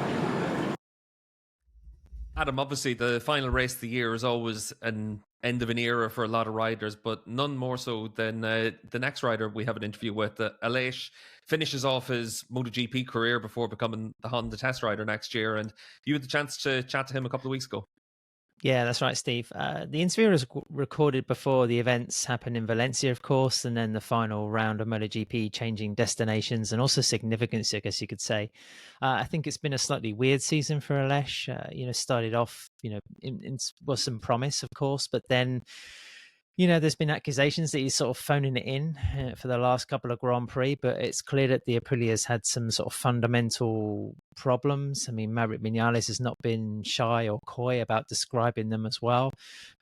Adam, obviously the final race of the year is always an end of an era for a lot of riders, but none more so than the next rider we have an interview with. Aleix finishes off his MotoGP career before becoming the Honda test rider next year, and you had the chance to chat to him a couple of weeks ago. Yeah, that's right, Steve. The interview was recorded before the events happened in Valencia, of course, and then the final round of MotoGP, changing destinations and also significance, I guess you could say. I think it's been a slightly weird season for Aleix. Started off, was some promise, of course, but then, there's been accusations that he's sort of phoning it in for the last couple of Grand Prix, but it's clear that the Aprilia's had some sort of fundamental problems. I mean, Maverick Vinales has not been shy or coy about describing them as well.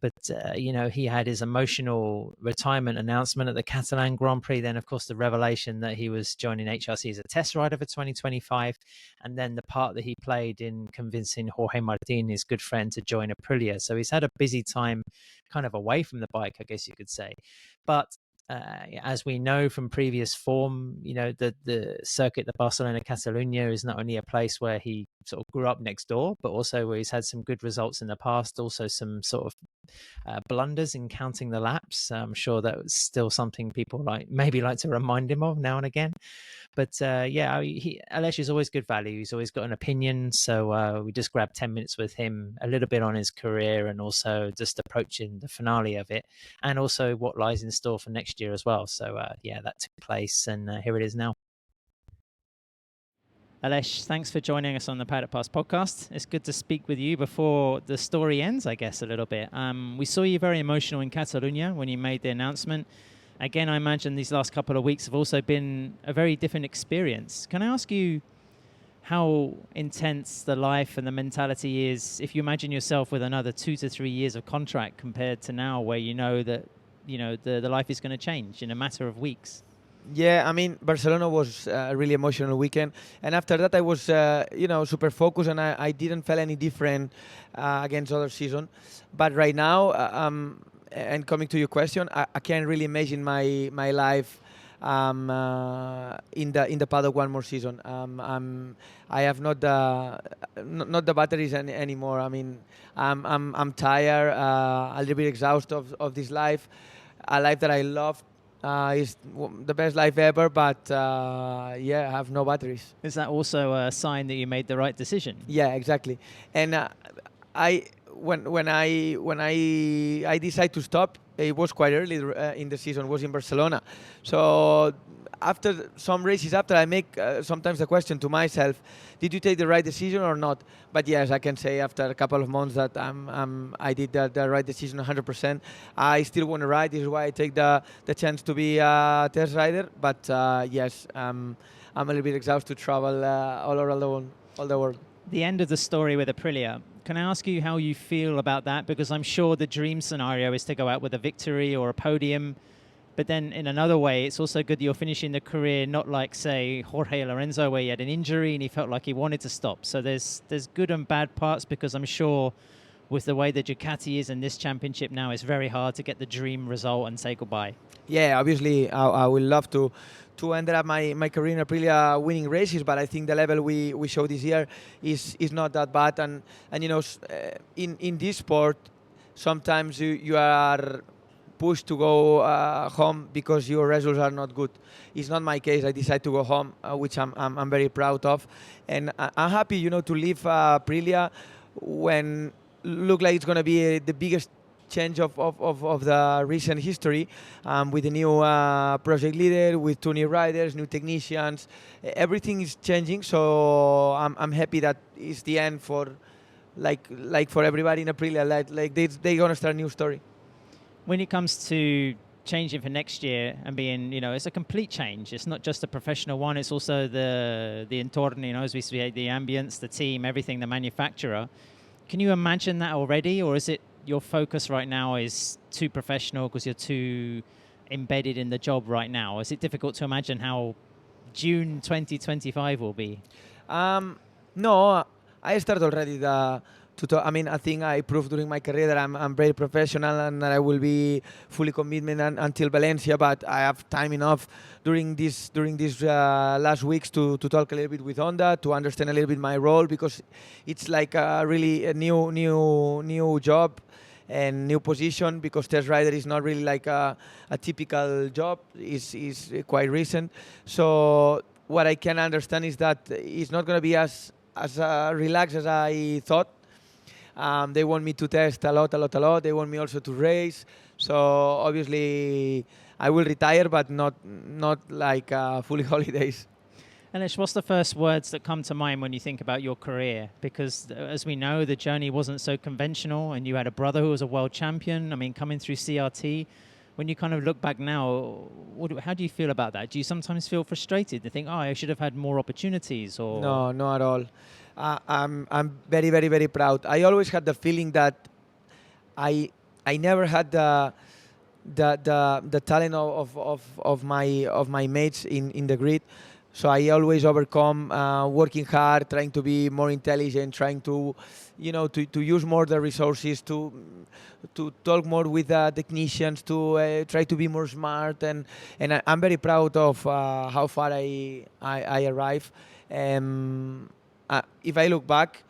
But, he had his emotional retirement announcement at the Catalan Grand Prix. Then, of course, the revelation that he was joining HRC as a test rider for 2025. And then the part that he played in convincing Jorge Martin, his good friend, to join Aprilia. So he's had a busy time kind of away from the bike, I guess you could say. But as we know from previous form, the circuit, the Barcelona Catalunya, is not only a place where he sort of grew up next door, but also where he's had some good results in the past, also some sort of blunders in counting the laps. I'm sure that was still something people maybe like to remind him of now and again. But Aleix is always good value. He's always got an opinion. So we just grabbed 10 minutes with him, a little bit on his career and also just approaching the finale of it, and also what lies in store for next year as well. So that took place, and here it is now. Aleix, thanks for joining us on the Paddock Pass podcast. It's good to speak with you before the story ends, I guess, a little bit. We saw you very emotional in Catalunya when you made the announcement. Again, I imagine these last couple of weeks have also been a very different experience. Can I ask you how intense the life and the mentality is if you imagine yourself with another 2 to 3 years of contract compared to now, where that the life is going to change in a matter of weeks? Yeah, I mean, Barcelona was a really emotional weekend. And after that, I was, super focused, and I didn't feel any different against other season. But right now, and coming to your question, I can't really imagine my life in the paddock one more season. I have not the batteries anymore. I mean, I'm tired, a little bit exhausted of this life, a life that I love. Is the best life ever, but I have no batteries. Is that also a sign that you made the right decision? Yeah, exactly. And when I decided to stop, it was quite early in the season. It was in Barcelona, so after some races after, I make sometimes the question to myself, did you take the right decision or not? But yes, I can say after a couple of months that I did the right decision 100%. I still want to ride. This is why I take the chance to be a test rider. But yes, I'm a little bit exhausted to travel all around the world. The end of the story with Aprila. Can I ask you how you feel about that? Because I'm sure the dream scenario is to go out with a victory or a podium. But then in another way, it's also good that you're finishing the career not like, say, Jorge Lorenzo, where he had an injury and he felt like he wanted to stop. So there's good and bad parts, because I'm sure with the way the Ducati is in this championship now, it's very hard to get the dream result and say goodbye. Yeah, obviously, I would love to end up my career in Aprilia winning races, but I think the level we show this year is not that bad. And you know, in this sport, sometimes you are pushed to go home because your results are not good. It's not my case. I decided to go home, which I'm very proud of, and I'm happy, you know, to leave Aprilia when look like it's going to be the biggest change of the recent history, with the new project leader, with 2 new riders, new technicians. Everything is changing, so I'm happy that it's the end for like for everybody in Aprilia. Like they're going to start a new story. When it comes to changing for next year and being, you know, it's a complete change. It's not just a professional one. It's also the entorno, you know, as we say, the ambience, the team, everything, the manufacturer. Can you imagine that already, or is it your focus right now is too professional because you're too embedded in the job right now? Is it difficult to imagine how June 2025 will be? No, I started already I mean, I think I proved during my career that I'm very professional and that I will be fully committed until Valencia. But I have time enough during these last weeks to talk a little bit with Honda, to understand a little bit my role, because it's like really a new job and new position, because test rider is not really like a typical job. Is quite recent. So what I can understand is that it's not going to be as relaxed as I thought. They want me to test a lot. They want me also to race. So obviously I will retire, but not like fully holidays. Aleix, what's the first words that come to mind when you think about your career? Because as we know, the journey wasn't so conventional, and you had a brother who was a world champion. I mean, coming through CRT. When you kind of look back now, how do you feel about that? Do you sometimes feel frustrated to think, oh, I should have had more opportunities? Or No, not at all. I'm very, very, very proud. I always had the feeling that I never had the talent of my mates in the grid. So I always overcome working hard, trying to be more intelligent, trying to, you know, to use more the resources, to talk more with the technicians, to try to be more smart, and I'm very proud of how far I arrived. If I look back,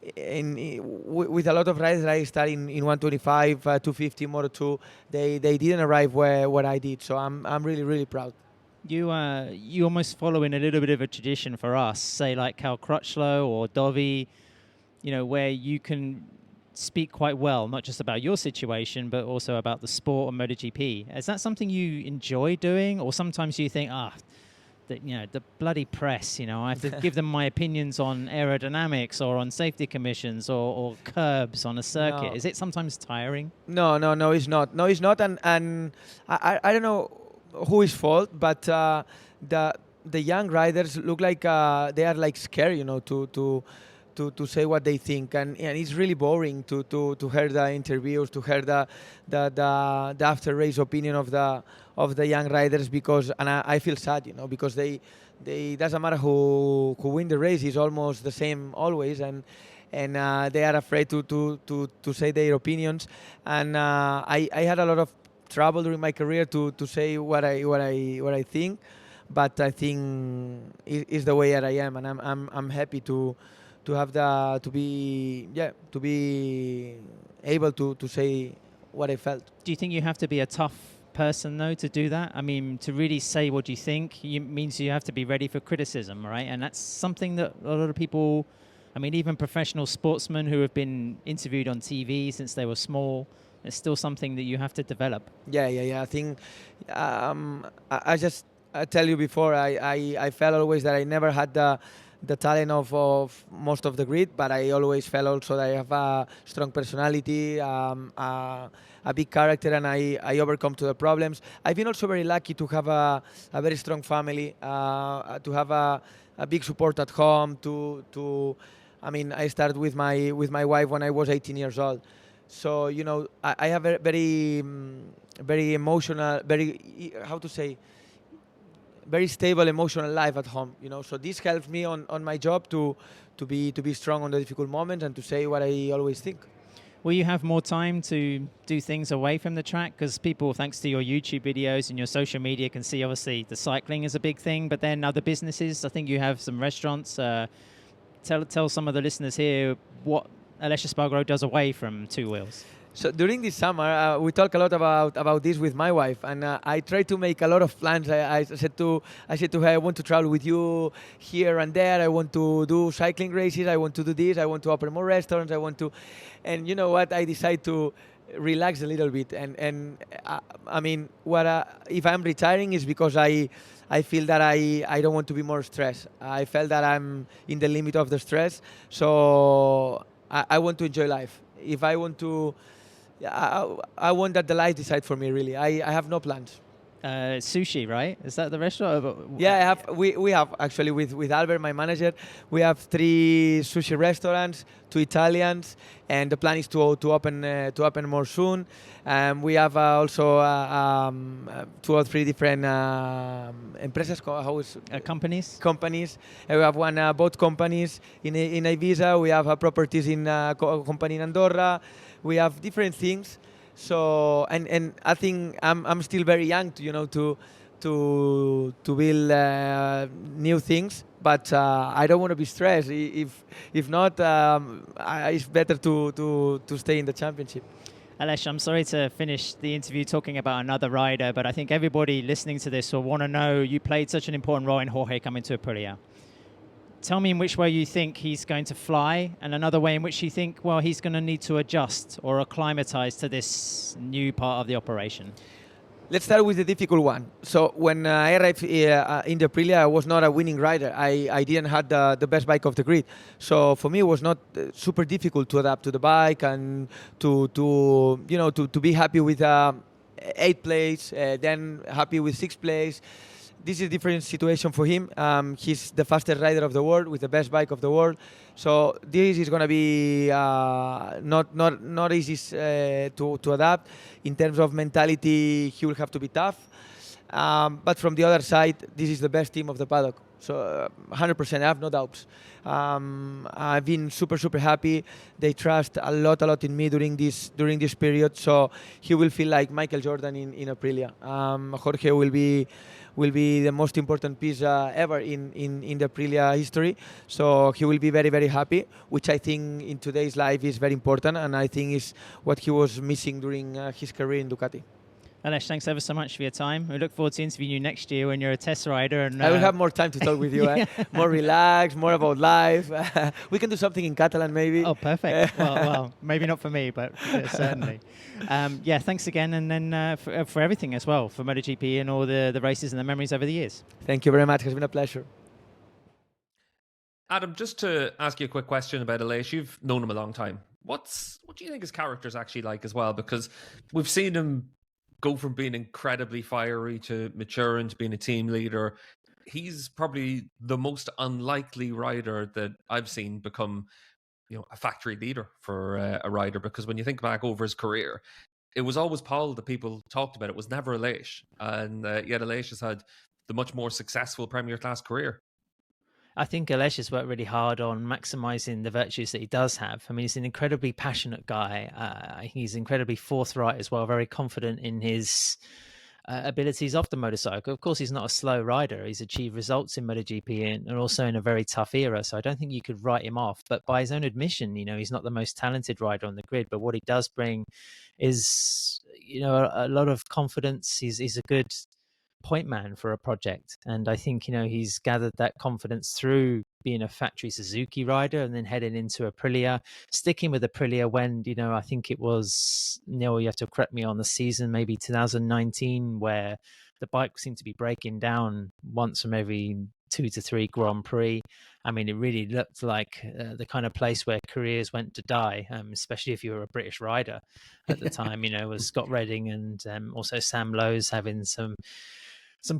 with a lot of riders I started in 125, 250, Moto2, they didn't arrive where I did. So I'm really, really proud. You almost follow in a little bit of a tradition for us, say like Cal Crutchlow or Dovi, you know, where you can speak quite well, not just about your situation, but also about the sport and MotoGP. Is that something you enjoy doing, or sometimes you think, the bloody press, you know, I have to give them my opinions on aerodynamics or on safety commissions or curbs on a circuit? No. Is it sometimes tiring? No, it's not. No, it's not. And I don't know who is fault, but the young riders look like they are like scared, you know, to say what they think, and it's really boring to hear the interviews, to hear the after race opinion of the young riders, because I feel sad, you know, because they doesn't matter who win the race, is almost the same always, and they are afraid to say their opinions, and I had a lot of trouble during my career to say what I think, but I think it's the way that I am, and I'm happy to be able to say what I felt. Do you think you have to be a tough person though to do that? I mean, to really say what you think means you have to be ready for criticism, right? And that's something that a lot of people I mean, even professional sportsmen who have been interviewed on TV since they were small, it's still something that you have to develop. Yeah. I think I tell you before, I felt always that I never had the talent of most of the grid, but I always felt also that I have a strong personality, a big character, and I overcome to the problems. I've been also very lucky to have a very strong family, to have a big support at home. I mean, I started with my wife when I was 18 years old. So, you know, I have a very emotional, how to say, very stable emotional life at home, you know. So this helps me on my job to be strong on the difficult moments and to say what I always think. Will you have more time to do things away from the track? Because people, thanks to your YouTube videos and your social media, can see obviously the cycling is a big thing, but then other businesses, I think you have some restaurants. Tell some of the listeners here what Aleix Espargaro does away from two wheels. So during this summer, we talk a lot about this with my wife, and I try to make a lot of plans. I said to her, I want to travel with you here and there. I want to do cycling races. I want to do this. I want to open more restaurants. And you know what? I decide to relax a little bit. And I mean, if I'm retiring is because I feel that I don't want to be more stressed. I felt that I'm in the limit of the stress, so I want to enjoy life. If I want to. I want that the life decide for me, really. I have no plans. Sushi, right? Is that the restaurant? Yeah, I have. We have actually with Albert, my manager. We have 3 sushi restaurants, 2 Italians, and the plan is to open more soon. We have also 2 or 3 different empresas. Companies. Companies. We have one boat companies in Ibiza. We have properties in company in Andorra. We have different things. So and I think I'm still very young to build new things, but I don't want to be stressed. If not, it's better to stay in the championship. Aleix, I'm sorry to finish the interview talking about another rider, but I think everybody listening to this will want to know you played such an important role in Jorge coming to Aprila. Tell me in which way you think he's going to fly, and another way in which you think, well, he's going to need to adjust or acclimatize to this new part of the operation. Let's start with the difficult one. So when I arrived in the Aprila, I was not a winning rider. I didn't have the best bike of the grid. So for me, it was not super difficult to adapt to the bike and to be happy with 8th place, then happy with 6th place. This is a different situation for him. He's the fastest rider of the world with the best bike of the world. So this is going to be not easy to adapt. In terms of mentality, he will have to be tough. But from the other side, this is the best team of the paddock. So 100%, I have no doubts. I've been super happy. They trust a lot in me during this period. So he will feel like Michael Jordan in Aprila. Jorge will be the most important piece ever in the Aprila history. So he will be very happy, which I think in today's life is very important, and I think is what he was missing during his career in Ducati. Aleix, thanks ever so much for your time. We look forward to interviewing you next year when you're a test rider. And I will have more time to talk with you. Yeah. More relaxed, more about life. We can do something in Catalan, maybe. Oh, perfect. well, maybe not for me, but certainly. Yeah, thanks again, and then for everything as well, for MotoGP and all the races and the memories over the years. Thank you very much. It's been a pleasure. Adam, just to ask you a quick question about Aleix, you've known him a long time. What do you think his character's actually like as well? Because we've seen him go from being incredibly fiery to maturing to being a team leader. He's probably the most unlikely rider that I've seen become, a factory leader for a rider. Because when you think back over his career, it was always Paul that people talked about. It was never Aleix, and yet Aleix has had the much more successful Premier Class career. I think Aleix has worked really hard on maximising the virtues that he does have. I mean, he's an incredibly passionate guy. He's incredibly forthright as well, very confident in his abilities off the motorcycle. Of course, he's not a slow rider. He's achieved results in MotoGP and also in a very tough era. So I don't think you could write him off. But by his own admission, he's not the most talented rider on the grid. But what he does bring is, a lot of confidence. He's a good point man for a project, and I think he's gathered that confidence through being a factory Suzuki rider and then heading into Aprilia, sticking with Aprilia when, I think it was, Neil, you have to correct me on the season, maybe 2019, where the bike seemed to be breaking down once from every 2 to 3 Grand Prix. I mean, it really looked like the kind of place where careers went to die, especially if you were a British rider at the time. Was Scott Redding and also Sam Lowes having some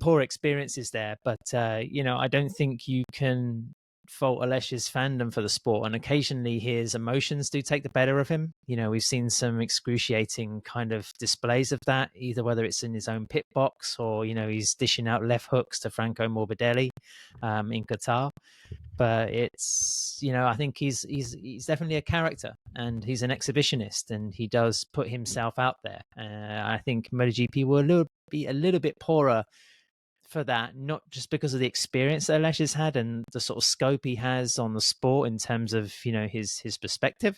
poor experiences there. But I don't think you can fault Aleix's fandom for the sport, and occasionally his emotions do take the better of him. We've seen some excruciating kind of displays of that, either whether it's in his own pit box or he's dishing out left hooks to Franco Morbidelli in Qatar. But it's I think he's definitely a character, and he's an exhibitionist, and he does put himself out there. I think MotoGP will be a little bit poorer for that, not just because of the experience that Aleix has had and the sort of scope he has on the sport in terms of his perspective,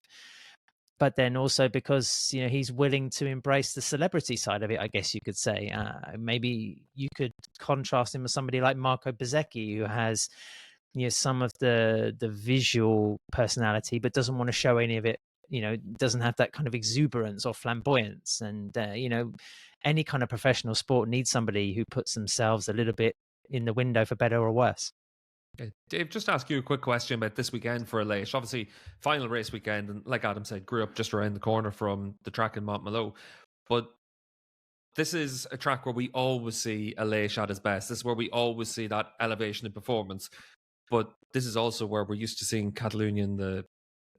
but then also because he's willing to embrace the celebrity side of it, I guess you could say. Maybe you could contrast him with somebody like Marco Bezzecchi, who has some of the visual personality but doesn't want to show any of it, doesn't have that kind of exuberance or flamboyance. And any kind of professional sport needs somebody who puts themselves a little bit in the window, for better or worse. Okay. Dave, just ask you a quick question about this weekend for Aleix. Obviously, final race weekend, and like Adam said, grew up just around the corner from the track in Montmelo. But this is a track where we always see Aleix at his best. This is where we always see that elevation in performance. But this is also where we're used to seeing Catalonia in the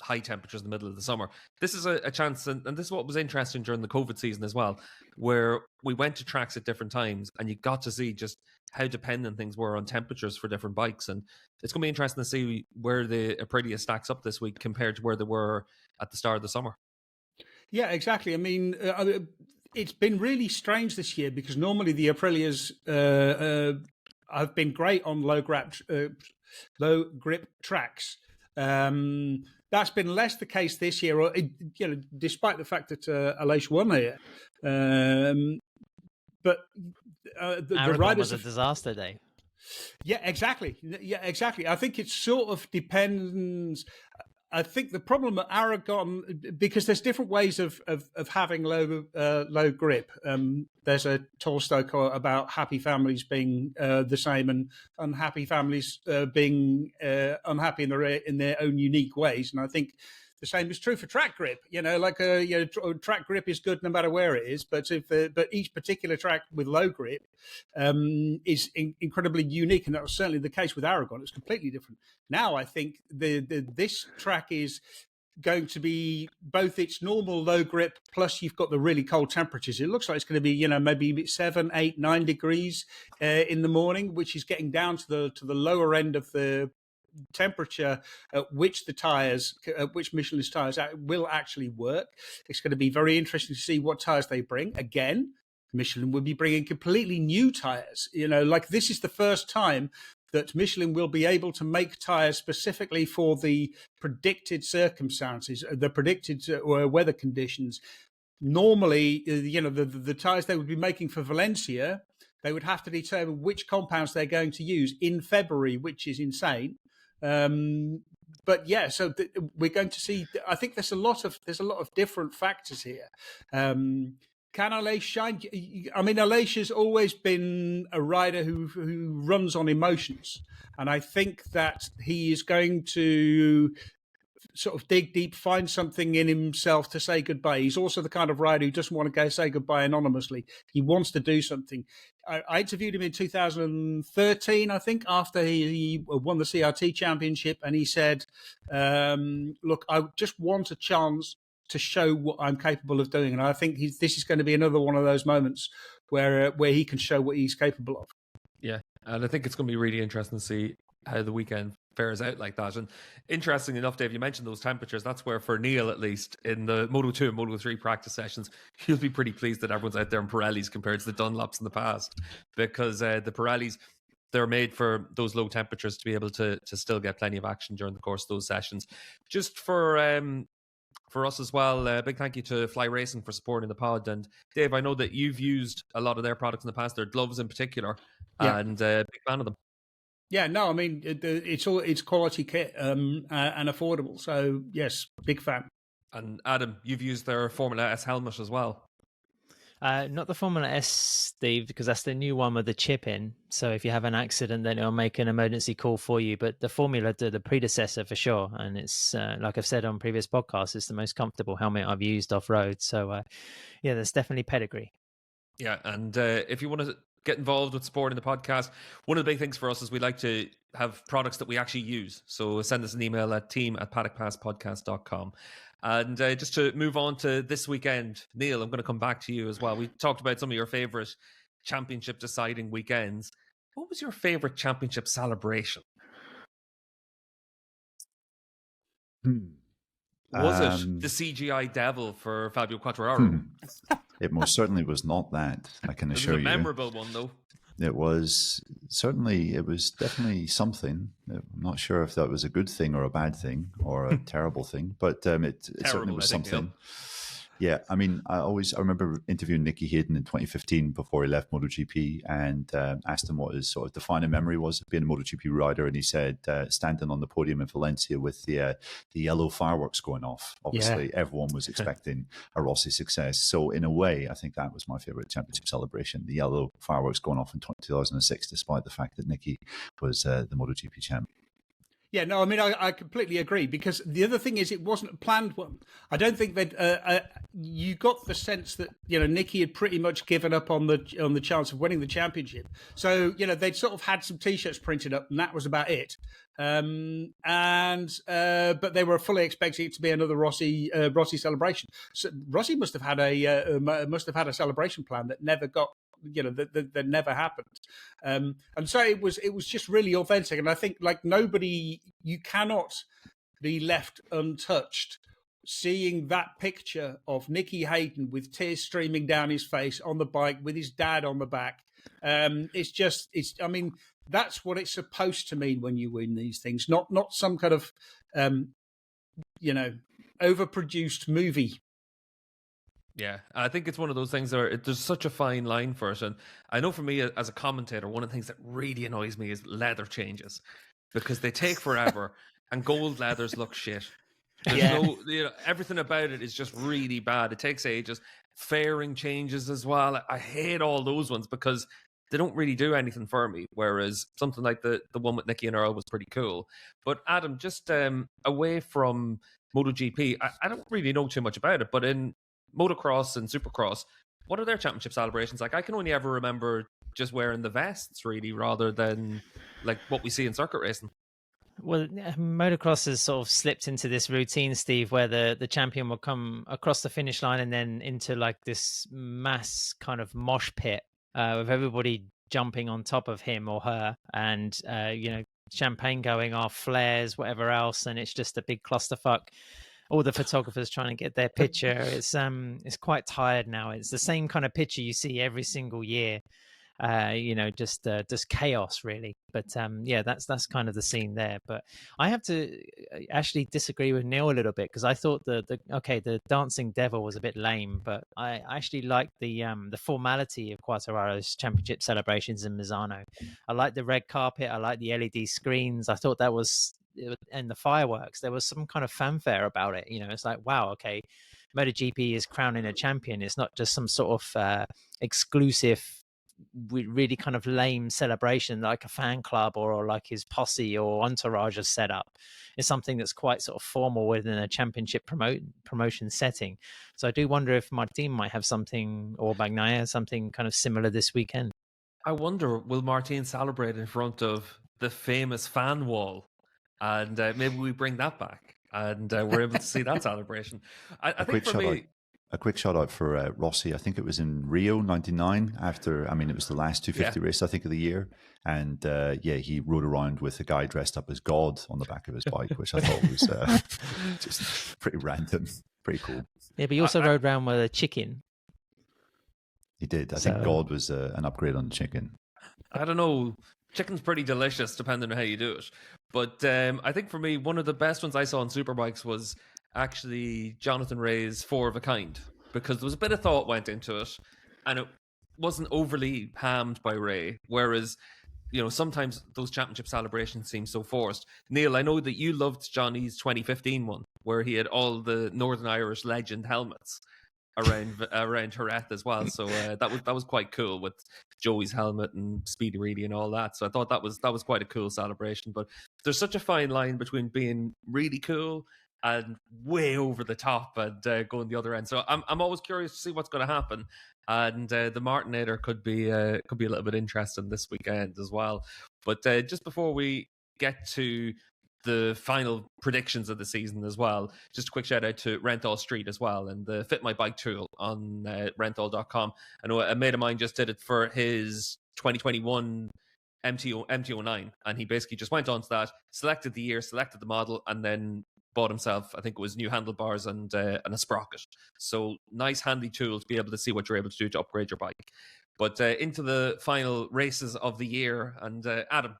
high temperatures in the middle of the summer. This is a chance, and this is what was interesting during the COVID season as well, where we went to tracks at different times and you got to see just how dependent things were on temperatures for different bikes. And it's going to be interesting to see where the Aprilia stacks up this week compared to where they were at the start of the summer. Yeah, exactly. I mean, it's been really strange this year because normally the Aprilias have been great on low grip tracks. That's been less the case this year, despite the fact that Aleix won here. But the riders was a disaster day. Yeah, exactly. I think it sort of depends. I think the problem at Aragon, because there's different ways of having low grip. There's a Tolstoy quote about happy families being the same and unhappy families being unhappy in their own unique ways. And I think the same is true for track grip. Track grip is good no matter where it is, but each particular track with low grip is incredibly unique, and that was certainly the case with Aragon. It's completely different. Now I think this track is going to be both its normal low grip plus you've got the really cold temperatures. It looks like it's going to be maybe 7, 8, 9 degrees in the morning, which is getting down to the lower end of the temperature at which Michelin's tires will actually work. It's going to be very interesting to see what tires they bring. Again, Michelin will be bringing completely new tires. This is the first time that Michelin will be able to make tires specifically for the predicted circumstances, the predicted weather conditions. Normally, the tires they would be making for Valencia, they would have to determine which compounds they're going to use in February, which is insane. But yeah, so we're going to see. I think there's a lot of different factors here. Can Aleix shine? I mean, Aleix has always been a rider who runs on emotions, and I think that he is going to sort of dig deep, find something in himself to say goodbye. He's also the kind of rider who doesn't want to go say goodbye anonymously. He wants to do something. I interviewed him in 2013, I think, after he won the CRT championship, and he said, look, I just want a chance to show what I'm capable of doing. And I think this is going to be another one of those moments where he can show what he's capable of. Yeah, and I think it's going to be really interesting to see how the weekend fares out like that. And interesting enough, Dave, you mentioned those temperatures. That's where, for Neil at least, in the Moto2 and Moto3 practice sessions, he'll be pretty pleased that everyone's out there in Pirellis compared to the Dunlops in the past, because the Pirellis, they're made for those low temperatures to be able to still get plenty of action during the course of those sessions. Just for us as well, big thank you to Fly Racing for supporting the pod. And Dave, I know that you've used a lot of their products in the past, their gloves in particular, and big fan of them. Yeah, no, I mean it's quality kit and affordable. So yes, big fan. And Adam, you've used their Formula S helmet as well. Not the Formula S, Steve, because that's the new one with the chip in. So if you have an accident, then it'll make an emergency call for you. But the Formula, the predecessor for sure. And it's, like I've said on previous podcasts, it's the most comfortable helmet I've used off-road. So yeah, there's definitely pedigree. Yeah, and if you want to get involved with supporting the podcast, one of the big things for us is we like to have products that we actually use. So send us an email at team@paddockpasspodcast.com. And just to move on to this weekend, Neil, I'm going to come back to you as well. We talked about some of your favourite championship deciding weekends. What was your favourite championship celebration? Was it the CGI devil for Fabio Quartararo? It most certainly was not that, I can assure you. It was a memorable one, though. It was definitely something. I'm not sure if that was a good thing or a bad thing or a terrible thing, but it certainly was something. Yeah, I mean, I remember interviewing Nicky Hayden in 2015 before he left MotoGP and asked him what his sort of defining memory was of being a MotoGP rider, and he said standing on the podium in Valencia with the yellow fireworks going off. Obviously, everyone was expecting a Rossi success. So in a way, I think that was my favourite championship celebration, the yellow fireworks going off in 2006, despite the fact that Nicky was the MotoGP champ. Yeah, no, I mean, I completely agree, because the other thing is it wasn't a planned one. I don't think that you got the sense that, Nicky had pretty much given up on the chance of winning the championship. So, they'd sort of had some T-shirts printed up and that was about it. But they were fully expecting it to be another Rossi celebration. So Rossi must have had a celebration plan that never got, that never happened. And so it was just really authentic. And I think you cannot be left untouched seeing that picture of Nicky Hayden with tears streaming down his face on the bike with his dad on the back. I mean, that's what it's supposed to mean when you win these things, not some kind of, overproduced movie. Yeah, I think it's one of those things where there's such a fine line for it. And I know for me as a commentator, one of the things that really annoys me is leather changes, because they take forever and gold leathers look shit. There's everything about it is just really bad. It takes ages. Fairing changes as well. I hate all those ones because they don't really do anything for me. Whereas something like the one with Nicky and Earl was pretty cool. But Adam, just away from MotoGP, I don't really know too much about it, but in motocross and supercross, what are their championship celebrations like? I can only ever remember just wearing the vests, really, rather than like what we see in circuit racing. Well, motocross has sort of slipped into this routine, Steve, where the champion will come across the finish line and then into like this mass kind of mosh pit with everybody jumping on top of him or her, and champagne going off, flares, whatever else, and it's just a big clusterfuck. All the photographers trying to get their picture. It's quite tired now. It's the same kind of picture you see every single year. Just chaos really. But that's kind of the scene there. But I have to actually disagree with Neil a little bit, because I thought the dancing devil was a bit lame, but I actually liked the formality of Quartararo's championship celebrations in Misano. I like the red carpet. I like the LED screens. I thought that was, and the fireworks, there was some kind of fanfare about it. It's like, wow, okay, MotoGP is crowning a champion. It's not just some sort of exclusive, really kind of lame celebration like a fan club or like his posse or entourage has set up. It's something that's quite sort of formal within a championship promotion setting. So I do wonder if my team might have something, or Bagnaia, something kind of similar this weekend. I wonder, will Martin celebrate in front of the famous fan wall? And maybe we bring that back, and we're able to see that celebration. I think for me, a quick shout out for Rossi. I think it was in Rio '99. It was the last 250 race, I think, of the year. And he rode around with a guy dressed up as God on the back of his bike, which I thought was just pretty random, pretty cool. Yeah, but he also rode around with a chicken. He did. I think God was an upgrade on the chicken. I don't know. Chicken's pretty delicious, depending on how you do it. But I think for me, one of the best ones I saw on Superbikes was actually Jonathan Ray's 4 of a Kind, because there was a bit of thought went into it, and it wasn't overly hammed by Ray. Whereas sometimes those championship celebrations seem so forced. Neil, I know that you loved Johnny's 2015 one, where he had all the Northern Irish legend helmets around Jerez as well. So that was quite cool with Joey's helmet and Speedy Reedy and all that. So I thought that was quite a cool celebration. But there's such a fine line between being really cool and way over the top and going the other end. So I'm always curious to see what's going to happen. And the Martinator could be a little bit interesting this weekend as well. But just before we get to the final predictions of the season as well, just a quick shout out to Renthal Street as well and the Fit My Bike tool on renthal.com. I know a mate of mine just did it for his 2021 MT09, and he basically just went onto that, selected the year, selected the model, and then bought himself, I think it was new handlebars and a sprocket. So nice handy tool to be able to see what you're able to do to upgrade your bike. But into the final races of the year, and Adam,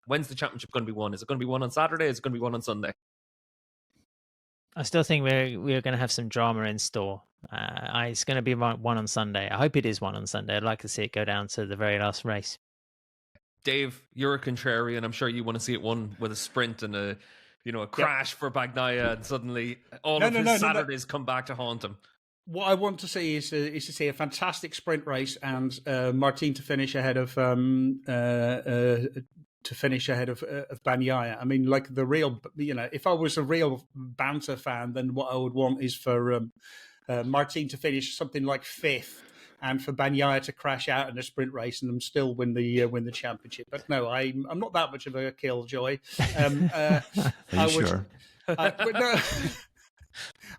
when's the championship going to be won? Is it going to be won on Saturday? Is it going to be won on Sunday? I still think we're going to have some drama in store. It's going to be one on Sunday. I hope it is one on Sunday. I'd like to see it go down to the very last race. Dave, you're a contrarian. I'm sure you want to see it won with a sprint and a crash for Bagnaia, and suddenly all of his Saturdays come back to haunt him. What I want to see is to see a fantastic sprint race and Martin to finish ahead of Bagnaia. I mean, like the real, if I was a real banter fan, then what I would want is for Martin to finish something like 5th, and for Bagnaia to crash out in a sprint race and them still win the championship. But no, I'm not that much of a killjoy. Are you sure? No,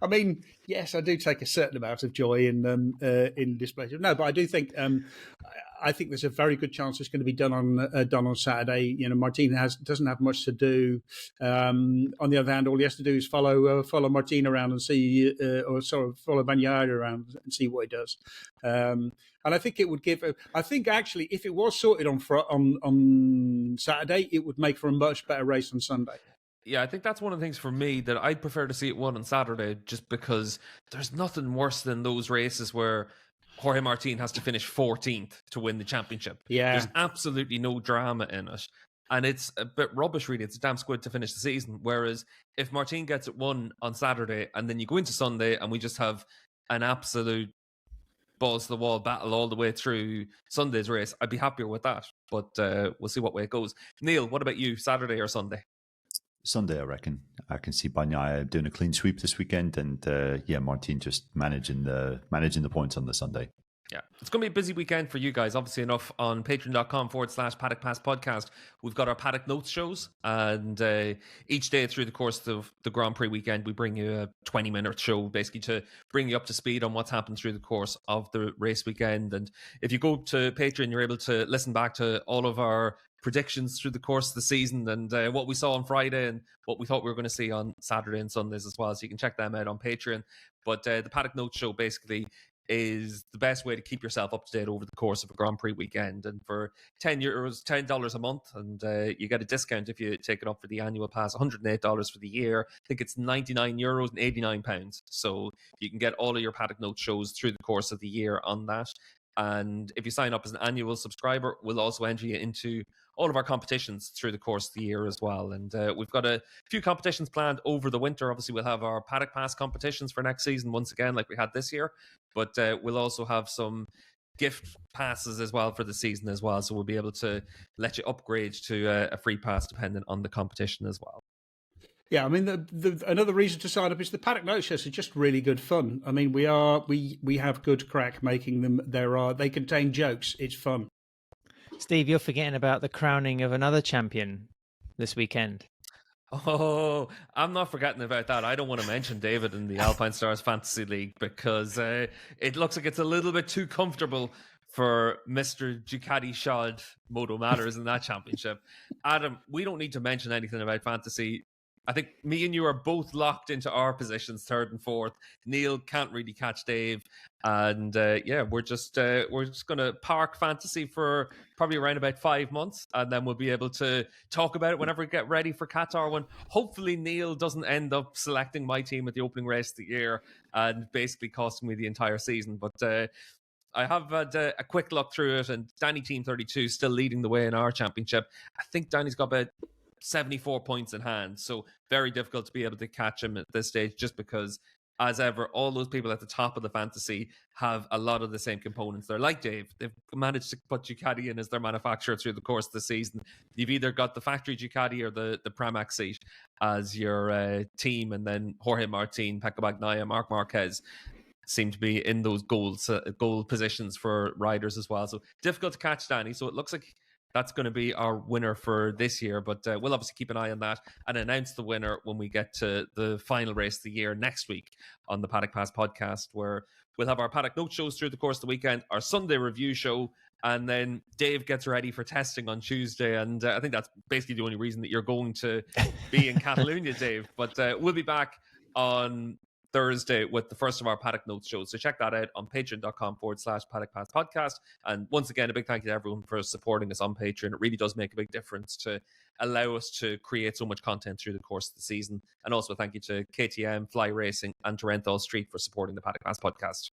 I mean, yes, I do take a certain amount of joy in display. No, but I do think I think there's a very good chance it's going to be done on Saturday. Martin doesn't have much to do. On the other hand, all he has to do is follow Martin around and see, or sort of follow Bagnaia around and see what he does. And I think it would give. I think actually, if it was sorted on Saturday, it would make for a much better race on Sunday. Yeah, I think that's one of the things for me that I'd prefer to see it won on Saturday, just because there's nothing worse than those races where Jorge Martin has to finish 14th to win the championship. Yeah. There's absolutely no drama in it. And it's a bit rubbish, really. It's a damn squid to finish the season. Whereas if Martin gets it won on Saturday and then you go into Sunday and we just have an absolute balls-to-the-wall battle all the way through Sunday's race, I'd be happier with that. But we'll see what way it goes. Neil, what about you, Saturday or Sunday? Sunday, I reckon. I can see Bagnaia doing a clean sweep this weekend, and Martin just managing the points on the Sunday. Yeah, it's going to be a busy weekend for you guys. Obviously enough, on patreon.com/Paddock Pass podcast, we've got our Paddock Notes shows, and each day through the course of the Grand Prix weekend, we bring you a 20-minute show basically to bring you up to speed on what's happened through the course of the race weekend. And if you go to Patreon, you're able to listen back to all of our predictions through the course of the season and what we saw on Friday and what we thought we were going to see on Saturday and Sundays as well. So you can check them out on Patreon. But the Paddock Notes show basically is the best way to keep yourself up to date over the course of a Grand Prix weekend. And for $10 a month, and you get a discount if you take it up for the annual pass, $108 for the year. I think it's €99 and £89. So you can get all of your Paddock Notes shows through the course of the year on that. And if you sign up as an annual subscriber, we'll also enter you into all of our competitions through the course of the year as well. And we've got a few competitions planned over the winter. Obviously, we'll have our Paddock Pass competitions for next season once again, like we had this year. But we'll also have some gift passes as well for the season as well. So we'll be able to let you upgrade to a free pass depending on the competition as well. Yeah, I mean, another reason to sign up is the Paddock Notes shows are just really good fun. I mean, we have good crack making them. They contain jokes. It's fun. Steve, you're forgetting about the crowning of another champion this weekend. Oh, I'm not forgetting about that. I don't want to mention David in the Alpinestars Fantasy League because it looks like it's a little bit too comfortable for Mr. Ducati Shod MotoMaths in that championship. Adam, we don't need to mention anything about fantasy. I think me and you are both locked into our positions, 3rd and 4th. Neil can't really catch Dave, and we're just going to park fantasy for probably around about 5 months, and then we'll be able to talk about it whenever we get ready for Qatar. When hopefully Neil doesn't end up selecting my team at the opening race of the year and basically costing me the entire season. But I have had a quick look through it, and Danny Team 32 still leading the way in our championship. I think Danny's got about 74 points in hand, so very difficult to be able to catch him at this stage, just because, as ever, all those people at the top of the fantasy have a lot of the same components. They're like Dave. They've managed to put Ducati in as their manufacturer through the course of the season. You've either got the factory Ducati or the Pramac seat as your team, and then Jorge Martin, Pecco Bagnaia, Marc Marquez seem to be in those goal positions for riders as well. So difficult to catch Danny. So it looks like that's going to be our winner for this year, but we'll obviously keep an eye on that and announce the winner when we get to the final race of the year next week on the Paddock Pass podcast, where we'll have our Paddock Note shows through the course of the weekend, our Sunday review show, and then Dave gets ready for testing on Tuesday. And I think that's basically the only reason that you're going to be in Catalonia, Dave. But we'll be back on Thursday with the first of our Paddock Notes shows. So check that out on patreon.com/Paddock Pass podcast. And once again, a big thank you to everyone for supporting us on Patreon. It really does make a big difference to allow us to create so much content through the course of the season. And also thank you to KTM, Fly Racing, and Torrento Street for supporting the Paddock Pass podcast.